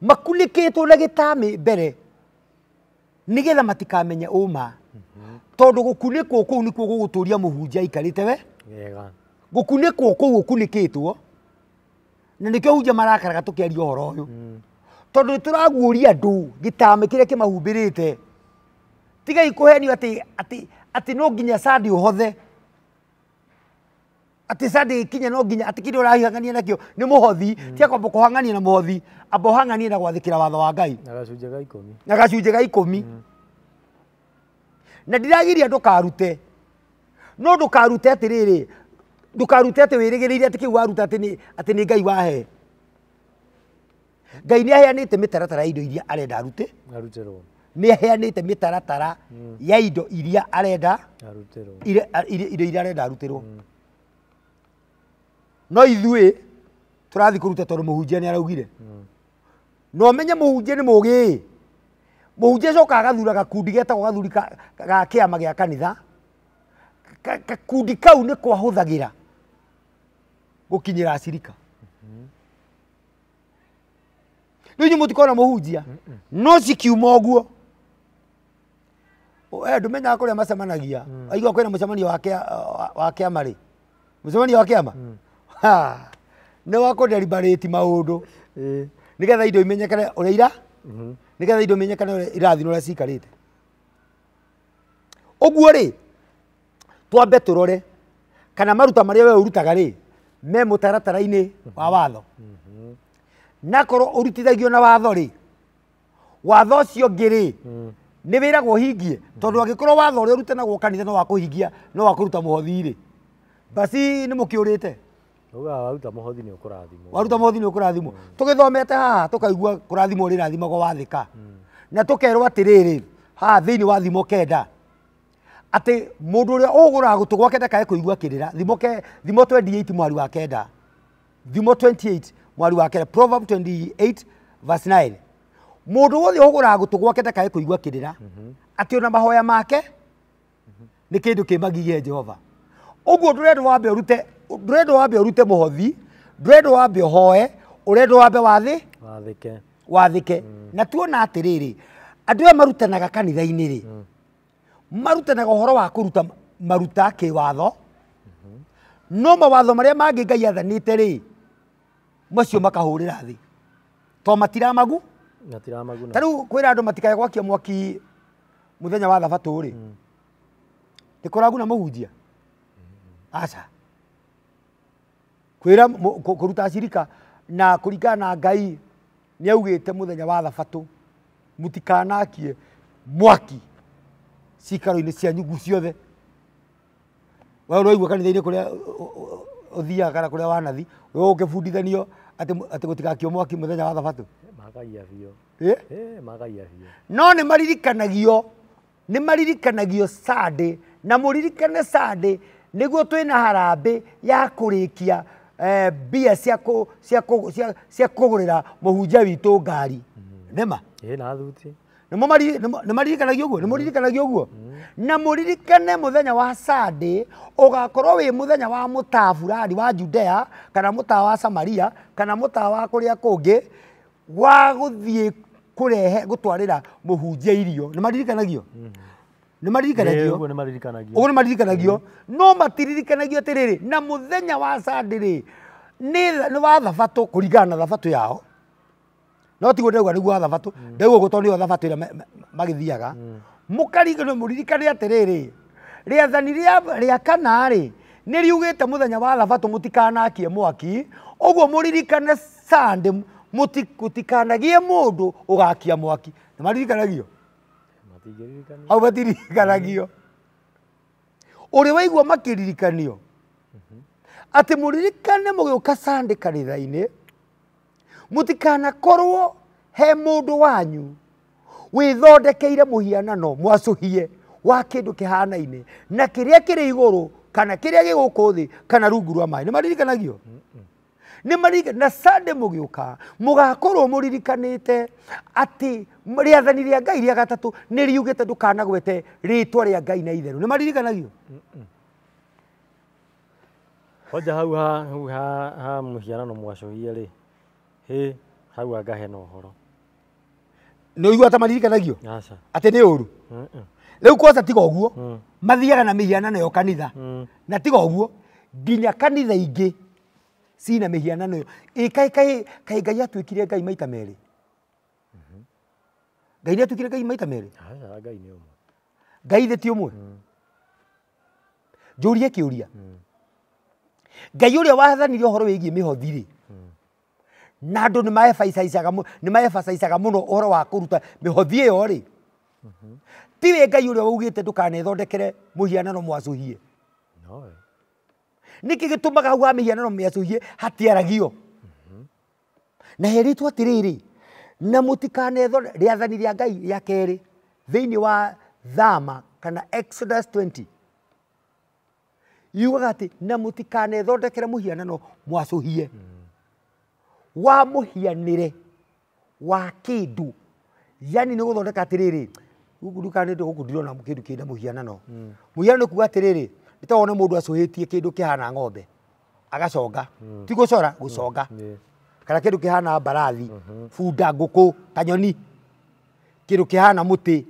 makunĩkĩtwo na gĩtamĩ mbere nĩgetha matikamenya ũma tondũ gũkunĩkwo kũu nĩkuo gũgũtũria mũhunjia aikarĩte we gũkunĩkwo kũu ũkunĩkĩtwo na nĩkĩo hunjia marakaraga tũkĩaria ũhoro ũyũ tondũ nĩtũraguũria andũ gĩtamĩ kĩrĩa kĩmahumbĩrĩte. Tigai kũhenio atĩ no nginya Sunday ũhothe atĩ Sunday ikinya no nginya atĩ kĩrĩa ũrahang'ania nakĩo nĩ mũhothi tia kwamba kũhang'ania na mũhothi amba ũhang'anie na gwathĩkĩra watho wa Ngai na gacunjĩ ga 10 na ndiragiria ndũkarute no ndũkarute atĩrĩrĩ ndũkarute atĩ wĩrĩgĩrĩire atĩ kĩu waruta atĩ nĩ Ngai wahe. Ngai nĩ aheanĩte mĩtaratara ya indo iria arenda arute nĩ aheanĩte mĩtaratara ya indo iria arenda indo iria arenda arutĩrwo no ithuĩ tũrathiĩ kũruta tondũ mũhunjia nĩ araugire no menye mũhunjia nĩ mũgĩ mũhunjia coka agathura gakundi getagwo gathuri ga kĩama gĩa kanitha gakundi kau nĩ kwahũthagĩra gũkinyĩra acirika. Rĩu inyuĩ mũtikona mũhunjia no cikiuma ũguo ndũmenyaga kũrĩa macemanagia aigua kwĩna mũcemanio wa kĩama rĩ mũcemanio wa kĩama nĩ wa kũdeliberate maũndũ nĩgetha indo imenyekane ũrĩa nĩgetha indo imenyekane ũrĩa irathiĩ ũrĩa cikarĩte. Ũguo rĩ twambe tũrore kana maruta marĩa we ũrutaga rĩ me mũtaratara-inĩ wa watho nakorwo ũrutithagio na watho rĩ watho ũcio ũngĩ rĩ nĩ wĩragwo hingie tondũ angĩkorwo watho ũrĩa ũrutanagwo kanitha no wa kũhingia no wa kũruta mũhothi rĩ basi nĩ mũkĩũrĩte waruta mũhothi nĩ ũkũrathimwo waruta mũhothi nĩ ũkũrathimwo tũgĩthomete haha tũkaigua kũrathimwo rĩrathimagwo wathĩka na tũkerwo atĩrĩrĩ haha thĩinĩ wa thimo kenda atĩ mũndũ ũrĩa ũgũraga gũtũ gwake ndakae kũigua kĩrĩra thimo 28 mwari wa kenda thimo 28 mwari wa kenda Proverbs 28 verse 9 mũndũ wothe ũgũraga gũtũ gwake ndakae kũigua kĩrĩra atĩ ona mahoya make nĩ kĩndũ kĩmagigie Jehova. Ũguo ndũrenda wambe ndurendo wambe urute muhothi ndurendo wambe hoe urendo wambe wathike na tuona atiriri andu aya marutanaga kanitha-ini ri marutanaga uhoro wa kuruta maruta kiwatho no mawatho maria mangi Ngai athanite ri macio makahurira thi to matiramagu tariu kwira andu matikae gwakia mwaki muthenya wa thabatũ ri nikuraguna muhunjia aca kwira kuruta cirika na kuringana na Ngai ni augite muthenya wa thabatũ mutikanakie mwaki cikaro-ini cia nyungu ciothe we uroigua kanitha-ini kuria uthiaga kana kuria wanathi we ukibundithanio ati gutigakio mwaki muthenya wa thabatũ magaia biũ magaia biũ no ni maririkanagio Sunday na muririkane Sunday niguo twina harambe ya kurikia mbia cia kugurira muhunjia witu ngari nema na thuti nĩ maririkanagia ũguo na mũririkane mũthenya wa Sunday ũgakorwo wĩ mũthenya wa mũtaa fulani wa Judea kana mũtaa wa Samaria kana mũtaa wa kũrĩa kũngĩ wa gũthiĩ kũrehe gũtwarĩra mũhunjia irio nĩ maririkanagia ũguo nĩ maririkanagia no matiririkanagio atĩrĩrĩ na mũthenya wa Sunday rĩ nĩ wa thabatũ kũringana na thabatũ yao no tiguo ndauga niguo wa thabatũ ndauga ũguo tondũ nĩyo thabatũ ĩrĩa magĩthiaga mũkaringana mũririkane atĩrĩrĩ rĩathani rĩa kana rĩ nĩ riugĩte mũthenya wa thabatũ mũtikanakie mwaki ũguo mũririkane Sunday mũtikanagie mũndũ ũgakia mwaki nĩ maririkanagio au matirikanagio ũrĩ waigua makĩririkanio atĩ mũririkane mũgĩũka Sunday kanitha-inĩ mutikanakorwo he mundu wanyu withondekeire muhianano mwacũhie wa kindu kihanaine na kiria kiri iguru kana kiria giguku thi kana rungu rwa mai ni maririkanagia na Sunday mugiuka mugakorwo muririkanite ati riathani ria Ngai ria gatatu ni riugite ndukanagwete ritwa ria Ngai na itheru ni maririkanagia hoja hau ha muhianano mwacũhie ri hau angahe no horo nĩ ũigua ta maririkanagio atĩ nĩ ũru rĩu kwanza tiga ũguo mathiaga na mĩhianano ĩyo kanitha na tiga ũguo nginya kanitha ingĩ cina mĩhianano ĩyo kaĩ Ngai atuĩkire Ngai maita merĩ Ngai nĩ atuĩkire Ngai maita merĩ Ngai nĩ ũmwe Ngai thĩ ti ũmwe njũrie kĩũria Ngai ũrĩa wathanire ũhoro wĩgiĩ mĩhothi rĩ na andũ nĩ maebacaicaga mũno ũhoro wa kũruta mĩhothi ĩyo rĩ tiwe Ngai ũrĩa waugĩte ndũkanethondekere mũhianano mwacũhie nĩkĩ gĩtũmaga hau ha mĩhianano mwacũhie hatiaragio na heritwo atĩrĩrĩ na mũtikanethondekere rĩathani rĩa Ngai rĩa kerĩ thĩinĩ wa Thama kana Exodus 20 yugaga atĩ na mũtikanethondekere mũhianano mwacũhie wa muhianire wa kindu yani nĩ gũthondeka atĩrĩrĩ ndukanĩte gũkũ ndirona kĩndũ kĩna mũhianano mũhianano kuga atĩrĩrĩ nĩ ta wone mũndũ acũhĩtie kĩndũ kĩhana ng'ombe agaconga ti gũcora gũconga kana kĩndũ kĩhana mbarathi bunda ngũkũ kanyoni kĩndũ kĩhana mũtĩ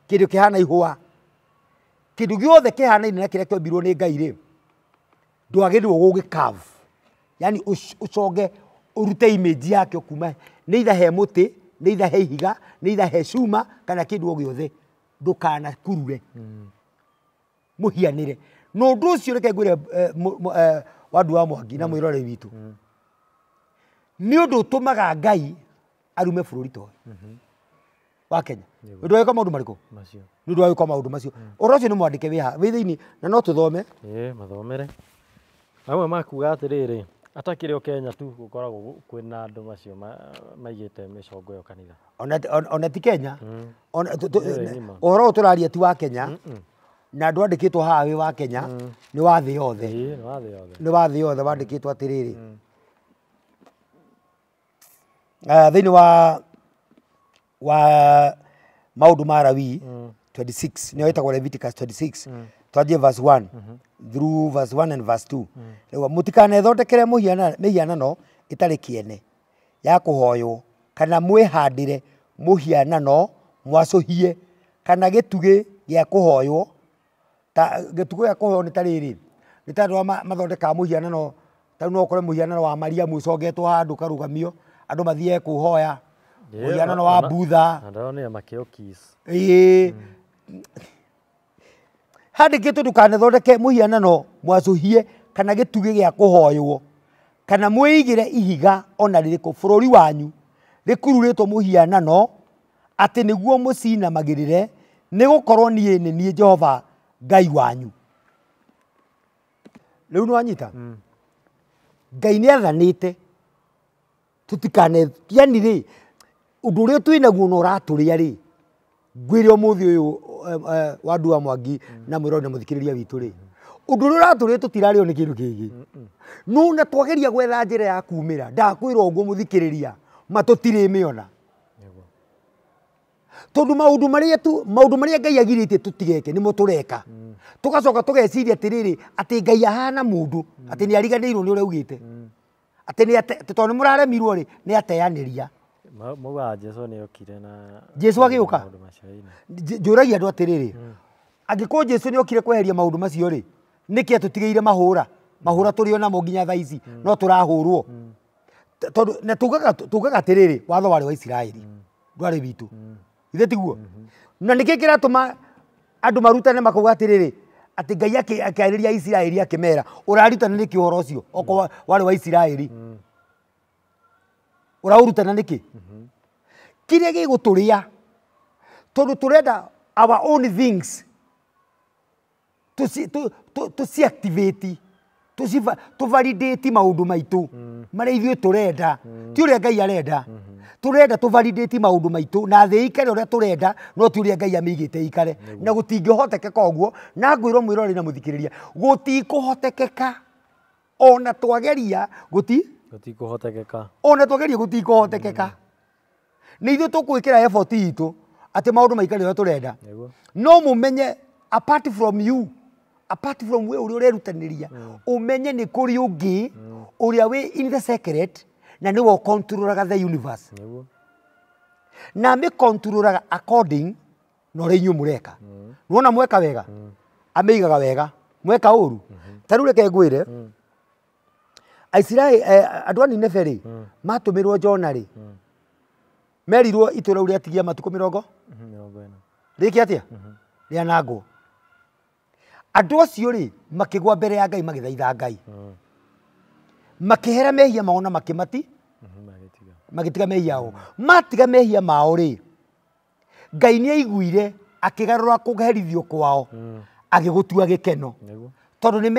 kĩndũ kĩhana ihũa kĩndũ gĩothe kĩhanaine na kĩrĩa kĩombirwo nĩ Ngai rĩ ndwagĩrĩirwo gũgĩcarve yani ũconge urute image yake kuma neither he muti neither he higa neither he cuma kana kindu o giothe ndukana kurure muhianire no ndu ucio reke ngwire wandu wa Mwangi na mwirore witu ni undu utumaga Ngai arume bururi to wa Kenya ndu wa maundu mariko macio ndu wa maundu macio orocio ni mwandike wiha withiini na no tuthome mathomere amwe makuga atiriri atakire o Kenya tu gukoragwo kwina andu macio maigite micongo yo kanitha ona ti Kenya oro turaria ti wa Kenya na andu andikitwo haha wi wa Kenya ni wa thi yothe ni wa thi yothe wandikitwo atiriri thiini wa maundu ma Lawi 26 ni wetagwo Leviticus 26 twanjie verse 1 through verse 1 and verse 2. Rĩu mũtikanethondekere mĩhianano ĩtarĩ kĩene ya kũhoywo kana mwĩhandĩre mũhianano mwacũhie kana gĩtugĩ gĩa kũhoywo. Gĩtugĩ gĩa kũhoywo nĩ ta rĩrĩ, nĩ ta andũ mathondekaga mũhianano, ta no ũkore mũhianano wa Mariamu ũcogetwo handũ karũgamio andũ mathiĩ kũhoya, mũhianano wa Budha. Handĩkĩtwo ndũkanethondeke mũhianano mwacũhie kana gĩtugĩ gĩa kũhoywo kana mwĩigĩre ihiga ona rĩrĩkũ bũrũri wanyu rĩkururĩtwo mũhianano atĩ nĩguo mũcinamagĩrĩre, nĩ gũkorwo niĩ nĩ niĩ Jehova Ngai wanyu. Rĩu nĩ wanyita? Ngai nĩ athanĩte tũtikanetiani rĩ, ũndũ ũrĩa twĩnaguo na ũratũrĩa rĩ, ngwĩre ũmũthĩ ũyũ wa Ndua Mwangi na mwĩrori na mũthikĩrĩria witũ rĩ, ũndũ ũrĩa ũratũrĩa tũtirarĩo nĩ kĩndũ kĩngĩ, no na twageria gwetha njĩra ya kumĩra. Ndakwĩra ũguo mũthikĩrĩria, ma tũtirĩmĩona, tondũ maũndũ marĩa Ngai agirĩtie tũtigeke nĩmo tũreka. Tũgacoka tũgeciria atĩrĩrĩ atĩ Ngai ahana mũndũ, atĩ nĩ ariganĩirwo nĩ ũrĩa augĩte, atĩ tondũ nĩ mũraremirwo rĩ nĩ ateanĩria. Maugaga Jesu nĩ okire na Jesu agĩũka. Njũragia andũ atĩrĩrĩ, angĩkorwo Jesu nĩ okire kweheria maũndũ macio rĩ, nĩkĩ atũtigĩire mahũra tũrĩ o namo nginya thaa ici no tũrahũrwo. Tondũ na tugaga atĩrĩrĩ watho warĩ wa Isiraeli ndwarĩ witũ, ithe tiguo? Na nĩkĩ kĩratũma andũ marutane makauga atĩrĩrĩ atĩ Ngai akĩarĩria Isiraeli akĩmera ũrarutana nĩkĩ ũhoro ũcio okorwo warĩ wa Isiraeli? Ũraũrutana nĩkĩ? Kĩrĩa gĩgũtũrĩa tondũ tũrenda our own things tũciactivate, tũvalidate maũndũ maitũ marĩa ithuĩ tũrenda, ti ũrĩa Ngai arenda. Tũrenda tũvalidate maũndũ maitũ na thĩ ikare ũrĩa tũrenda, no ti ũrĩa Ngai amĩigĩte ikare, na gũtingĩhotekeka ũguo. Na ngwĩrwo mwĩrori na mũthikĩrĩria, gũtikũhotekeka ona twageria gũtikũhotekeka, ona twageria gũtikũhotekeka. Nĩ ithuĩ tũkwĩkĩra effort itũ atĩ maũndũ maikare ũrĩa tũrenda, no mũmenye apart from you, apart from we ũrĩa ũrerutanĩria, ũmenye nĩ kũrĩ ũngĩ ũrĩa wĩ in the secret na nĩwe ũcontrolaga the universe, na amĩcontrolaga according na ũrĩa inyuĩ mũreka. Nĩwona mweka wega amĩigaga wega, mweka ũru. Ta rĩu reke ngwĩre Aisiraeli andũ a Nineve rĩ matũmĩrwo Jona rĩ merirwo itũra rĩu rĩatigia matukũ 40 rĩkĩ atĩa rĩanangwo. Andũ acio rĩ makĩgwa mbere ya Ngai magĩthaitha Ngai, makĩhera mehia mao na magĩtiga mehia mao. Matiga mehia mao rĩ, Ngai nĩ aiguire akĩgarũra kũherithio kwao agĩgũtua gĩkeno, tondũ nĩ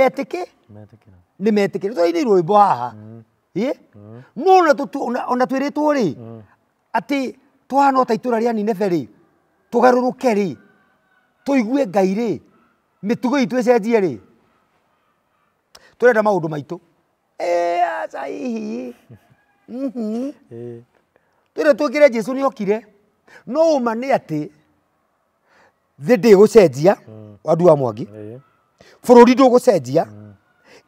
metĩkĩra tũinĩ rwĩmbo haha. No ona twĩrĩtwo rĩ atĩ tũhana ta itũra rĩa Nineve rĩ, tũgarũrũke rĩ, tũigue Ngai rĩ, mĩtugo itũ ĩcenjie rĩ, tũrenda maũndũ maitũ aca hihi twĩre twĩkĩre Jesu nĩ okire. No ũma nĩ atĩ thĩ ndĩgũcenjia, wa Ndua Mwangi, bũrũri ndũgũcenjia,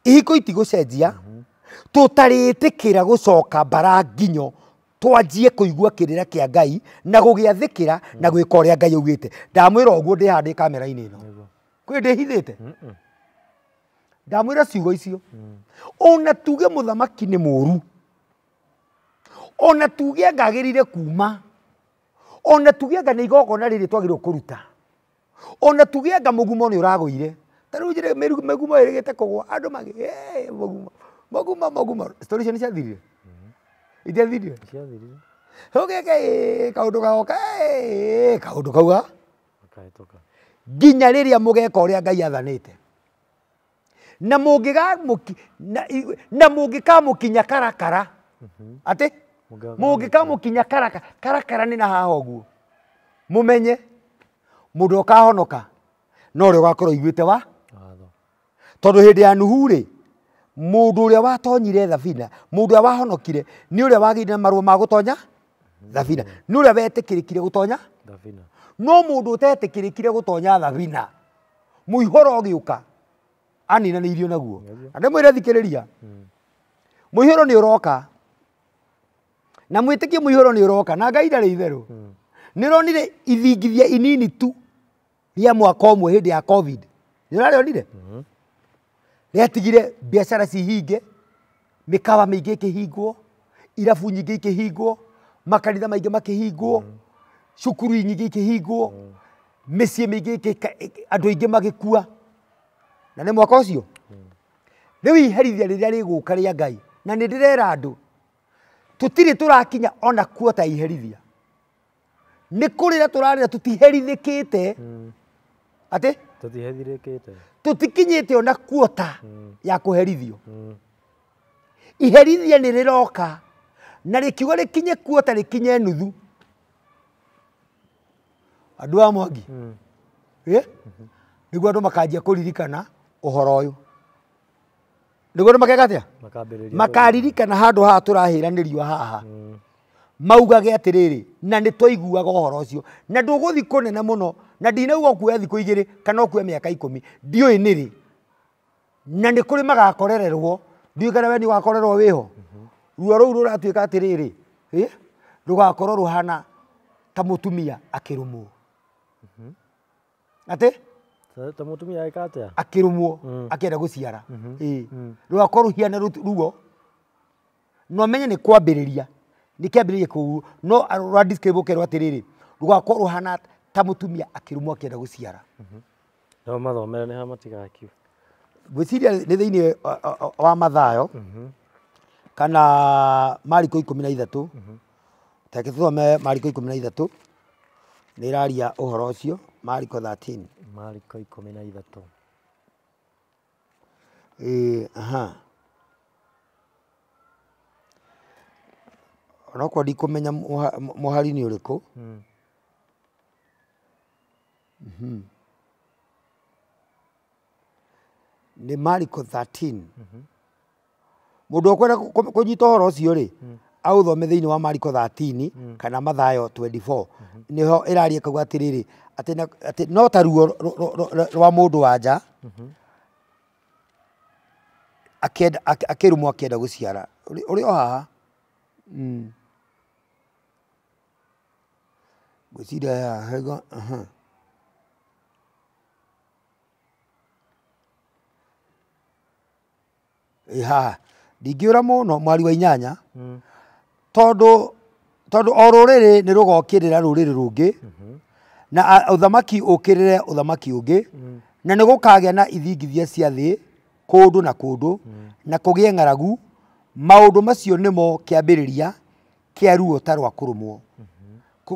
ihiko itigũcenjia, tũtarĩtĩkĩra gũcoka mbara nginyo twanjie kũigua kĩrĩra kĩa Ngai na gũgĩathĩkĩra na gwĩka ũrĩa Ngai augĩte. Ndamwĩra ũguo ndĩ haha ndĩ kamera-inĩ ĩno, kwĩ ndĩhithĩte, ndamwĩra ciugo icio. Ona tuge mũthamaki nĩ mũũru, ona tuge ngagĩrire kuma, ona tuge anga nĩ igongona rĩrĩ twagĩrĩirwo kũruta, ona tuge anga mũgumo nĩ ũragũire. Ta rĩu njĩre mĩgumo ĩrĩgĩte kũgwa andũ mũgumo story icio nĩ ciathirire, itiathirire, ũgeke kaũndũ gagoka kaũndũ kauga nginya rĩrĩa mũgeka ũrĩa Ngai athanĩte, na mũngĩkamũkinya karakara atĩ mũngĩkamũkinya karakara nĩ na haha ũguo, mũmenye mũndũ ũkahonoka no ũrĩa ũgakorwo iguĩte wa tondũ hĩndĩ ya Nuhu rĩ, mũndũ ũrĩa watonyire thabina, mũndũ ũrĩa wahonokire nĩ ũrĩa wagĩire na marũa ma gũtonya thabina, nĩ ũrĩa wetĩkĩrĩkire gũtonya thabina. No mũndũ ũtetĩkĩrĩkire gũtonya thabina, mũihoro ũgĩũka aninanĩirio naguo. Na ndĩmwĩre thikĩrĩria, mũihũro nĩ ũroka, na mwĩtĩkie mũihũro nĩ ũroka, na Ngai ndarĩ itherũ. Nĩ ũronire ithingithia inini tu rĩa mwaka ũmwe hĩndĩ ya COVID, nĩ ũrarĩonire? Rĩatigire biacara cihinge, mĩkawa mĩingĩ ĩkĩhingwo, irabu nyingĩ ikĩhingwo, makanitha maingĩ makĩhingwo, cukuru nyingĩ ikĩhingwo, mĩciĩ mĩingĩ andũ aingĩ magĩkua. Na nĩ mwaka ũcio rĩu iherithia rĩrĩa rĩgũka rĩa Ngai, na nĩ ndĩrera andũ tũtirĩ tũrakinya ona kuota iherithia. Nĩ kũrĩra tũrarĩra tũtiherithĩkĩte, atĩ tũtikinyĩte ona kuota ya kũherithio. Iherithia nĩ rĩroka, na rĩkiuga rĩkinye kuota rĩkinye nuthu. Andũ a Mwangi, nĩguo andũ makanjia kũririkana ũhoro ũyũ. Nĩguo andũ makeka atĩa? Makaririkana handũ haha tũrahĩranĩrio haha, maugage atĩrĩrĩ, na nĩ twaiguaga ũhoro ũcio, na ndũgũthi kũnene mũno, na ndinauga kuoya thikũ 2 kana kuoya mĩaka 10, ndiũĩ nĩrĩ. Na nĩ kũrĩ magakorererwo, ndiũĩ kana we nĩ ũgakorerwo wĩho. Ruo rũu rũratuĩka atĩrĩrĩ, rũgakorwo rũhana ta mũtumia akĩrũmwo. Atĩ? Ta mũtumia aĩka akĩrũmwo akĩenda gũciara. Rũgakorwo rũhiana ruo, no menye nĩ kwambĩrĩria, nĩ kĩambĩrĩria kũu, no rwa-describe atĩrĩrĩ, rũgakorwo rũhana ta mũtumia akĩrũmwo akĩenda gũciara. No mathomere nĩ ha matigakiu. Gwĩciria nĩ thĩinĩ wa Mathayo kana Mariko 13, take tũthome Mariko 13, nĩ ĩraria ũhoro ũcio. Mariko 13. Mariko 13. Onokorwo ndikũmenya mũhari nĩ ũrĩkũ. Nĩ Mariko 13. Mũndũ ũkwenda kũnyita ũhoro ũcio rĩ, aũthome thĩinĩ wa Mariko 13 kana Mathayo 24. Nĩho ĩraria kauga atĩrĩrĩ, atĩ no ta ruo rwa mũndũ wa nja akĩrũmwo akĩenda gũciara. Ũrĩ o haha? Gwĩciria haha. Haha ndingĩũra mũno mwari wa 8, tondũ o rũrĩrĩ nĩ rũgokĩrĩra rũrĩrĩ rũngĩ, na ũthamaki ũkĩrĩre ũthamaki ũngĩ, na nĩ gũkagĩa na ithingithia cia thĩ kũndũ na kũndũ, na kũgĩe ng'aragu. Maũndũ macio nĩmo kĩambĩrĩria kĩa ruo ta rwa kũrũmwo.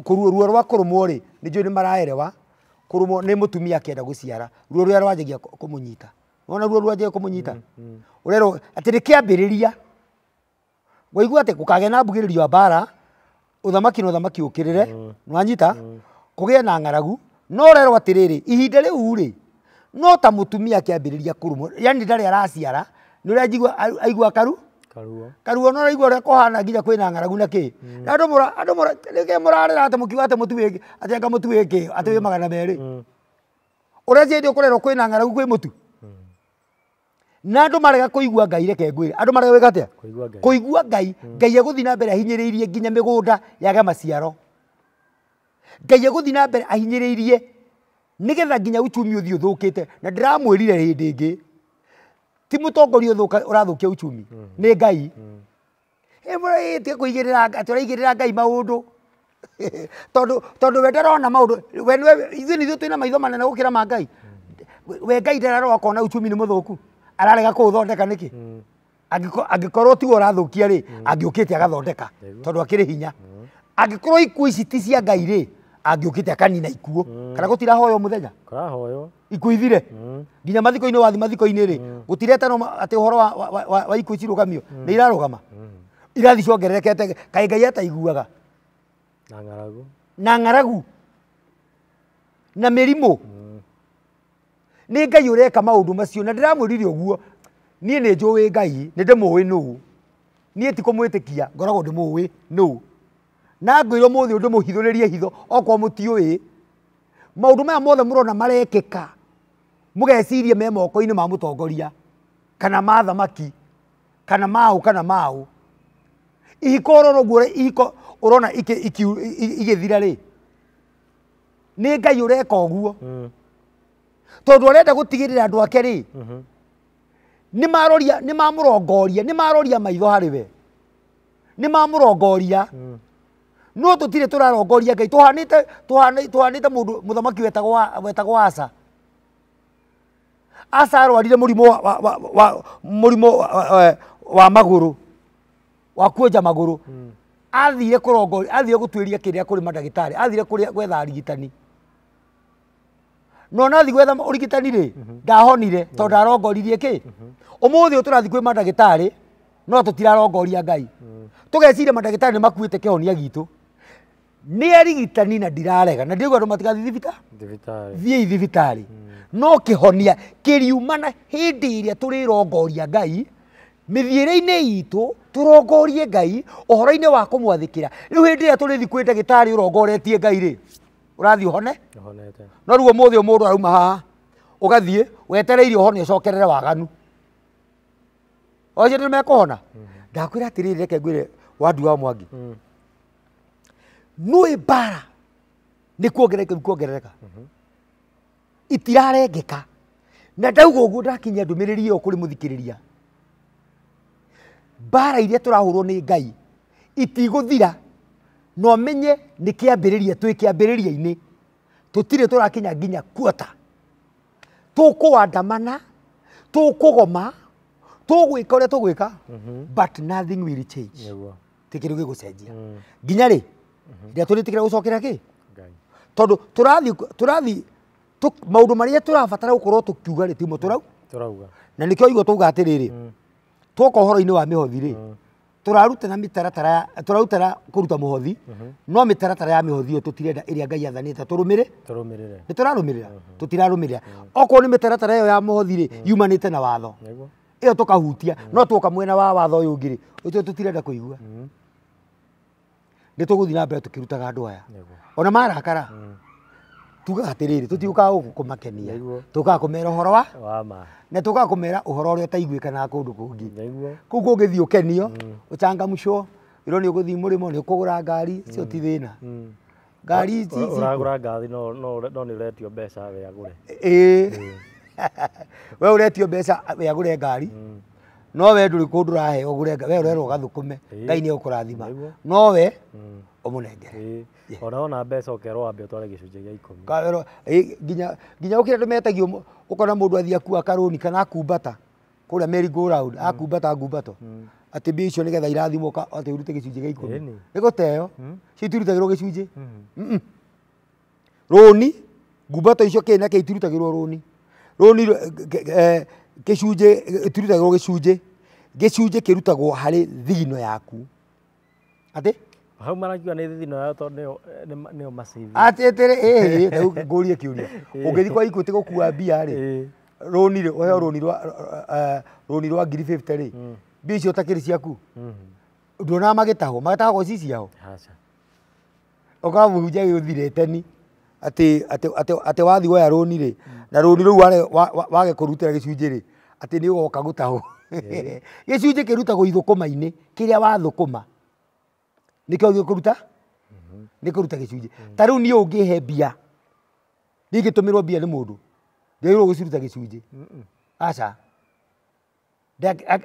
Ruo rwa kũrũmwo rĩ, nĩ njũĩ nĩ maraerewa, kũrũmwo nĩ mũtumia akĩenda gũciara, ruo rũrĩa rwanjagia kũmũnyita. Wona ruo rwanjagia kũmũnyita, ũrerwo atĩ nĩ kĩambĩrĩria. Waigua atĩ gũkagĩa na mbugĩrĩrio wa mbara, ũthamaki na ũthamaki ũkĩrĩre, nwanyita, kũgĩe na ng'aragu. No ũrerwo atĩrĩrĩ, ihinda rĩu rĩ, no ta mũtumia akĩambĩrĩria kũrũmwo, yani ndarĩ araciara, nĩ ũrĩa aigua karuo, no ũraigua ũrĩa kũhana nginya kwĩna ng'aragu na kĩ. Na andũ mũrarĩra atĩ mũkiuga atĩ mũtu wĩkĩ, atĩ anga mũtu wĩkĩ, atĩ wĩ 200. Ũreciria hĩndĩ ũkũrerwo kwĩna ng'aragu kwĩ mũtu. Na andũ marega kũigua Ngai, reke ngwĩre, andũ marega gwĩka atĩa? Kũigua Ngai. Ngai egũthiĩ na mbere ahinyĩrĩirie nginya mĩgũnda yage maciaro. Ngai egũthiĩ na mbere ahinyĩrĩirie nĩgetha nginya uchumi ũthiĩ ũthũkĩte. Na ndĩramwĩrire hĩndĩ ĩngĩ, ti mũtongoria ũrathũkia uchumi, nĩ Ngai. Mũrĩtie kũigĩrĩra atĩ ũraigĩrĩra Ngai maũndũ. Tondũ we ndarona maũndũ, ithuĩ nĩthuĩ twĩna maitho manene gũkĩra ma Ngai. We Ngai ndararora akona uchumi nĩ mũthũku, ararega kũũthondeka nĩkĩ? Angĩkorwo tiwe ũrathũkia rĩ, angĩũkĩte agathondeka tondũ akĩrĩ hinya. Angĩkorwo ikuũ ici ti cia Ngai rĩ, angĩũkĩte akanina ikuũ. Kana gũtirahoywo mũthenya? Kũrahoywo. Ikuũ ithire? Nginya mathiko-inĩ wathi mathiko-inĩ rĩ, gũtiretanwo atĩ ũhoro wa ikuũ cirũgamio, nĩ irarũgama? Irathi ciongererekete, kaĩ Ngai ataiguaga? Na ng'aragu na mĩrimũ. Nĩ Ngai ũreka maũndũ macio, na ndĩramwĩrire ũguo. Niĩ nĩ njũĩ Ngai, nĩ ndĩmũĩ nũũ. Niĩ ti kũmwĩtĩkia, ngoragwo ndĩmũĩ nũũ. Na ngwĩrwo mũthĩ ndĩmũhithũrĩrie hitho, okorwo mũtiũĩ. Maũndũ maya mothe mũrona marekĩka, mugecirie me moko-inĩ ma mũtongoria kana ma thamaki kana mau ihiko ũrona guo ihiko ũrona igĩthira rĩ nĩ Ngai ũreka ũguo tondũ arenda gũtigĩrĩra andũ ake rĩ nĩ mamũrongoria maitho harĩ we nĩ mamũrongoria no tũtirĩ tũrarongoria Ngai tũhanĩte mũndũ mũthamaki wetagwo Asa arwarire mũrimũ wa magũrũ wa kuonja magũrũ athire kũrongoria athire gũtuĩria kĩrĩa kũrĩ mandagĩtarĩ athire gwetha arigitani no nathi gwetha ũrigitani rĩ ndahonire tondũ arongoririe kĩ ũmũthĩ tũrathi kwĩ mandagĩtarĩ no tũtirarongoria Ngai tũgeciria mandagĩtarĩ nĩ makuĩte kĩhonia gitũ nĩ arigitani na ndirarega na ndirauga andũ matigathiĩ thiĩi thibitarĩ no kĩhonia kĩriumana hĩndĩ ĩrĩa tũrĩrongoria Ngai mĩthiĩre-inĩ itũ tũrongorie Ngai ũhoro-inĩ wa kũmwathĩkĩra rĩu hĩndĩ ĩrĩa tũrĩthi kwĩ ndagĩtarĩ ũrongoretie Ngai rĩ ũrathiĩ ũhone no rĩu ũmũthĩ mũndũ arauma haha ũgathiĩ wetereire ũhone ũcokerere waganu ocio nĩ mekũhona ndakwĩra atĩrĩrĩ reke ngwĩre Wandu wa Mwangi nũĩ mbara nĩ kuongerereka itirarengeka na ndauga ũguo ndakinyia ndũmĩrĩri ĩyo kũrĩ mũthikĩrĩria mbara iria tũrahũrwo nĩ Ngai itigũthira no menye nĩ kĩambĩrĩria twĩ kĩambĩrĩria-inĩ tũtirĩ tũrakinya nginya kuota tũkũandamana tũkũgoma tũgwĩka ũrĩa tũgwĩka but nothing will change tikĩrĩ gĩgũcenjia nginya rĩ rĩrĩa tũrĩtĩkĩra gũcokera kĩ tondũ tũrathi maũndũ marĩa tũrabatara gũkorwo tũkiuga rĩ timo tũrauga na nĩkĩo igua tũuga atĩrĩrĩ twoka ũhoro-inĩ wa mĩhothi rĩ tũrarutana kũruta mũhothi no mĩtaratara ya mĩhothi ĩyo tũtirenda ĩrĩa Ngai athanĩte tũrũmĩrĩre nĩ tũrarũmĩrĩra tũtirarũmĩrĩra okorwo nĩ mĩtaratara ĩyo ya mũhothi rĩ yumanĩte na watho ĩyo tũkahutia no twoka mwena wa watho ũyũ ũngĩ rĩ ũcio tũtirenda kũigua nĩ tũgũthiĩ na mbere tũkĩrutaga andũ aya ona marakara tugaga atĩrĩrĩ tũtiũkaga kũmakenia tũkaga kũmera ũhoro wa ma na tũkaga kũmera ũhoro ũrĩa ũtaiguĩkanaga kũndũ kũngĩ kũu kũngĩthiĩ ũkenio ũcangamũcwo ĩro nĩ ũgũthiĩ mũrĩmo nĩ ũkũgũra ngari cio ti thĩna ngari ici ũragũra ngari no nĩ ũretio mbeca we agũre we ũretio mbeca we agũre ngari no we ndũrĩ kũndũ ũrahe ũgũre we ũrerwo ũgathũkũme Ngai nĩ egũkũrathima no we ũmũnengere ona mbeca ũkerwo wambe ũtware gĩcunjĩ gĩa 10 nginya ũkĩra andũ metagio ũkona mũndũ athiĩ akua karũni kana akumbata kũrĩa merry go round akumbata ngumbato atĩ mbia icio nĩgetha irathimũka atĩ urute gĩcunjĩ gĩa 10 nĩ gũteo citirutagĩrwo gĩcunjĩ rũni ngumbato icio kĩna kĩ itirutagĩrwo rũni gĩcunjĩ itirutagĩrwo gĩcunjĩ kĩrutagwo harĩ thigino yaku atĩ hau marakiuga nĩ thithino yao tondũ nĩo macithi atĩtĩrĩ ngũrie kĩũria ũngĩthiĩ kwa Equity gũkua mbia rĩ rũni rĩ ũheo rũni rwa 50 rĩ mbia icio takĩrĩ ciaku nduonaga magĩtahwo ci ciao ũkabunja gĩũthire teni atĩ wathiĩ woya rũni rĩ na rũni rũu wage kũrutĩra gĩcunjĩ rĩ atĩ nĩ ũgoka gũtahwo gĩcunjĩ kĩrutagwo ithũkũma-inĩ kĩrĩa wathũkũma nĩkĩo gĩkũruta nĩ kũruta gĩcunjĩ ta rĩu niĩ ũngĩhe mbia nĩngĩtũmĩrwo mbia nĩ mũndũ ndĩagĩrĩirwo gũciruta gĩcunjĩ aca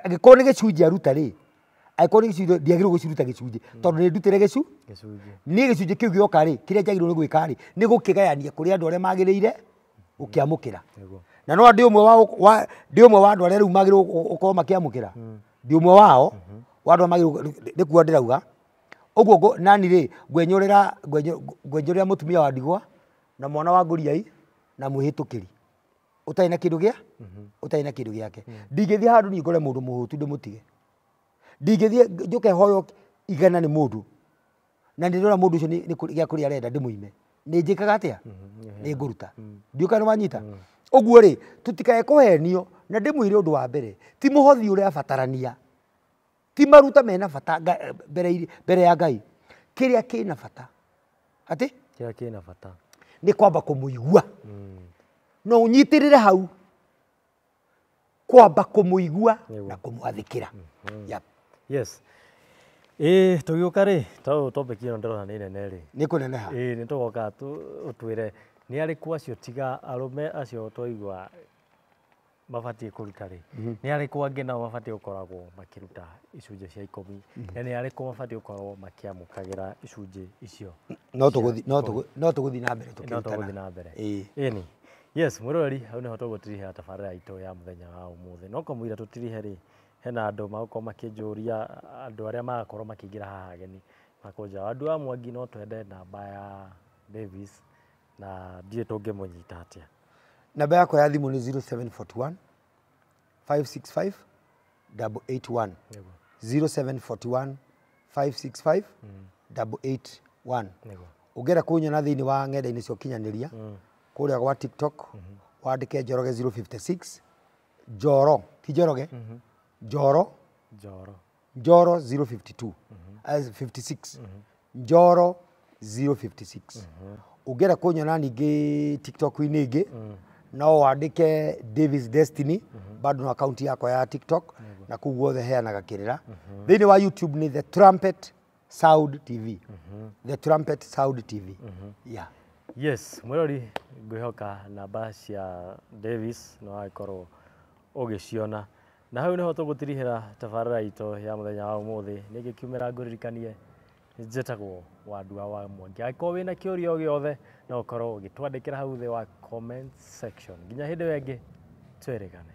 angĩkorwo nĩ gĩcunjĩ aruta rĩ angĩkorwo nĩ gĩcunjĩ ndĩagĩrĩirwo gũciruta gĩcunjĩ tondũ nĩ ndutĩre nĩ gĩcunjĩ kĩu gĩoka rĩ kĩrĩa njagĩrĩirwo nĩ gwĩka rĩ nĩ gũkĩgayania kũrĩ andũ arĩa magĩrĩire gũkĩamũkĩra na no ndĩ ũmwe wa andũ arĩa rĩu magĩrĩirwo gũkorwo makĩamũkĩra ndĩ ũmwe wao wa andũ magĩrĩirwo nĩkuo ndĩrauga ũguo nani rĩ ngwenyorera mũtumia wa ndigwa na mwana wa ngũriai na mwĩhĩtũkĩri ũtarĩ na kĩndũ gĩake ndingĩthiĩ handũ niĩ ngore mũndũ mũhũtu ndĩmũtige ndingĩthiĩ njũke hoyo igana nĩ mũndũ na ndĩrona mũndũ ũcio nĩ gĩa kũrĩa arenda ndĩmũime nĩ njĩkaga atĩa nĩ ngũruta ndiũka nĩ wanyita ũguo rĩ tũtikae kũhenio na ndĩmwĩre ũndũ wa mbere ti mũhothi ũrĩa abatarania ti maruta mena bata mbere ya Ngai kĩrĩa kĩna bata atĩ kĩrĩa kĩna bata nĩ kwamba kũmũigua no ũnyitĩrĩre hau kwamba kumuigua na kumwathikira. Yep. Yes. Tugiuka ri topic ino ndirona ni nene ri Ni kuneneha. Ni tugoka utwire ni ari ku acio tiga arume acio twaigua mabatie kuruta ri ni ari ku angi nao mabatie gukoragwo makiruta icunje cia 10 na ni ari ku mabatie gukoragwo makiamukagira icunje icio No tuguthi na mbere tukirutana. na mbere ni yes mwirori hau niho tugutiriha tabarira itu ya muthenya wa umuthi no kamwira tutirihe ri hena andu magoko makinjuria andu aria magakorwo makiingira haha ageni makonja andu a Mwangi no twende namba ya Davis na ndie tungimunyita atia. Namba yako ya thimu ni 0741 565 881 0741 565 881. Ugera kunyona thiini wa ng'enda-ini cia ukinyaniria kuria gwa TikTok wandike Njoroge 056 Njoro ti Njoroge Njoro 052 as 56 Njoro 056. Ugera kunyona ningi TikTok-ini ingi no wandike Davis Destiny bado na account yako ya TikTok na kuu guothe heanaga kirira. Thiini wa YouTube ni The Trumpet Sound TV. The Trumpet Sound TV. Yeah. Yes, mwirori ngwihoka namba cia Davis no akorwo ugiciona na hau niho tugutirihira tabarira itu ya muthenya wa umuthi ningi kiumira nguririkanie njetagwo Wandua wa Mwangi. Angĩkorwo wĩna kĩũria o gĩothe no ũkorwo ũgĩtwandĩkĩra hau thĩ wa comment section. Nginya hĩndĩ ĩyo ĩngĩ twerĩgane.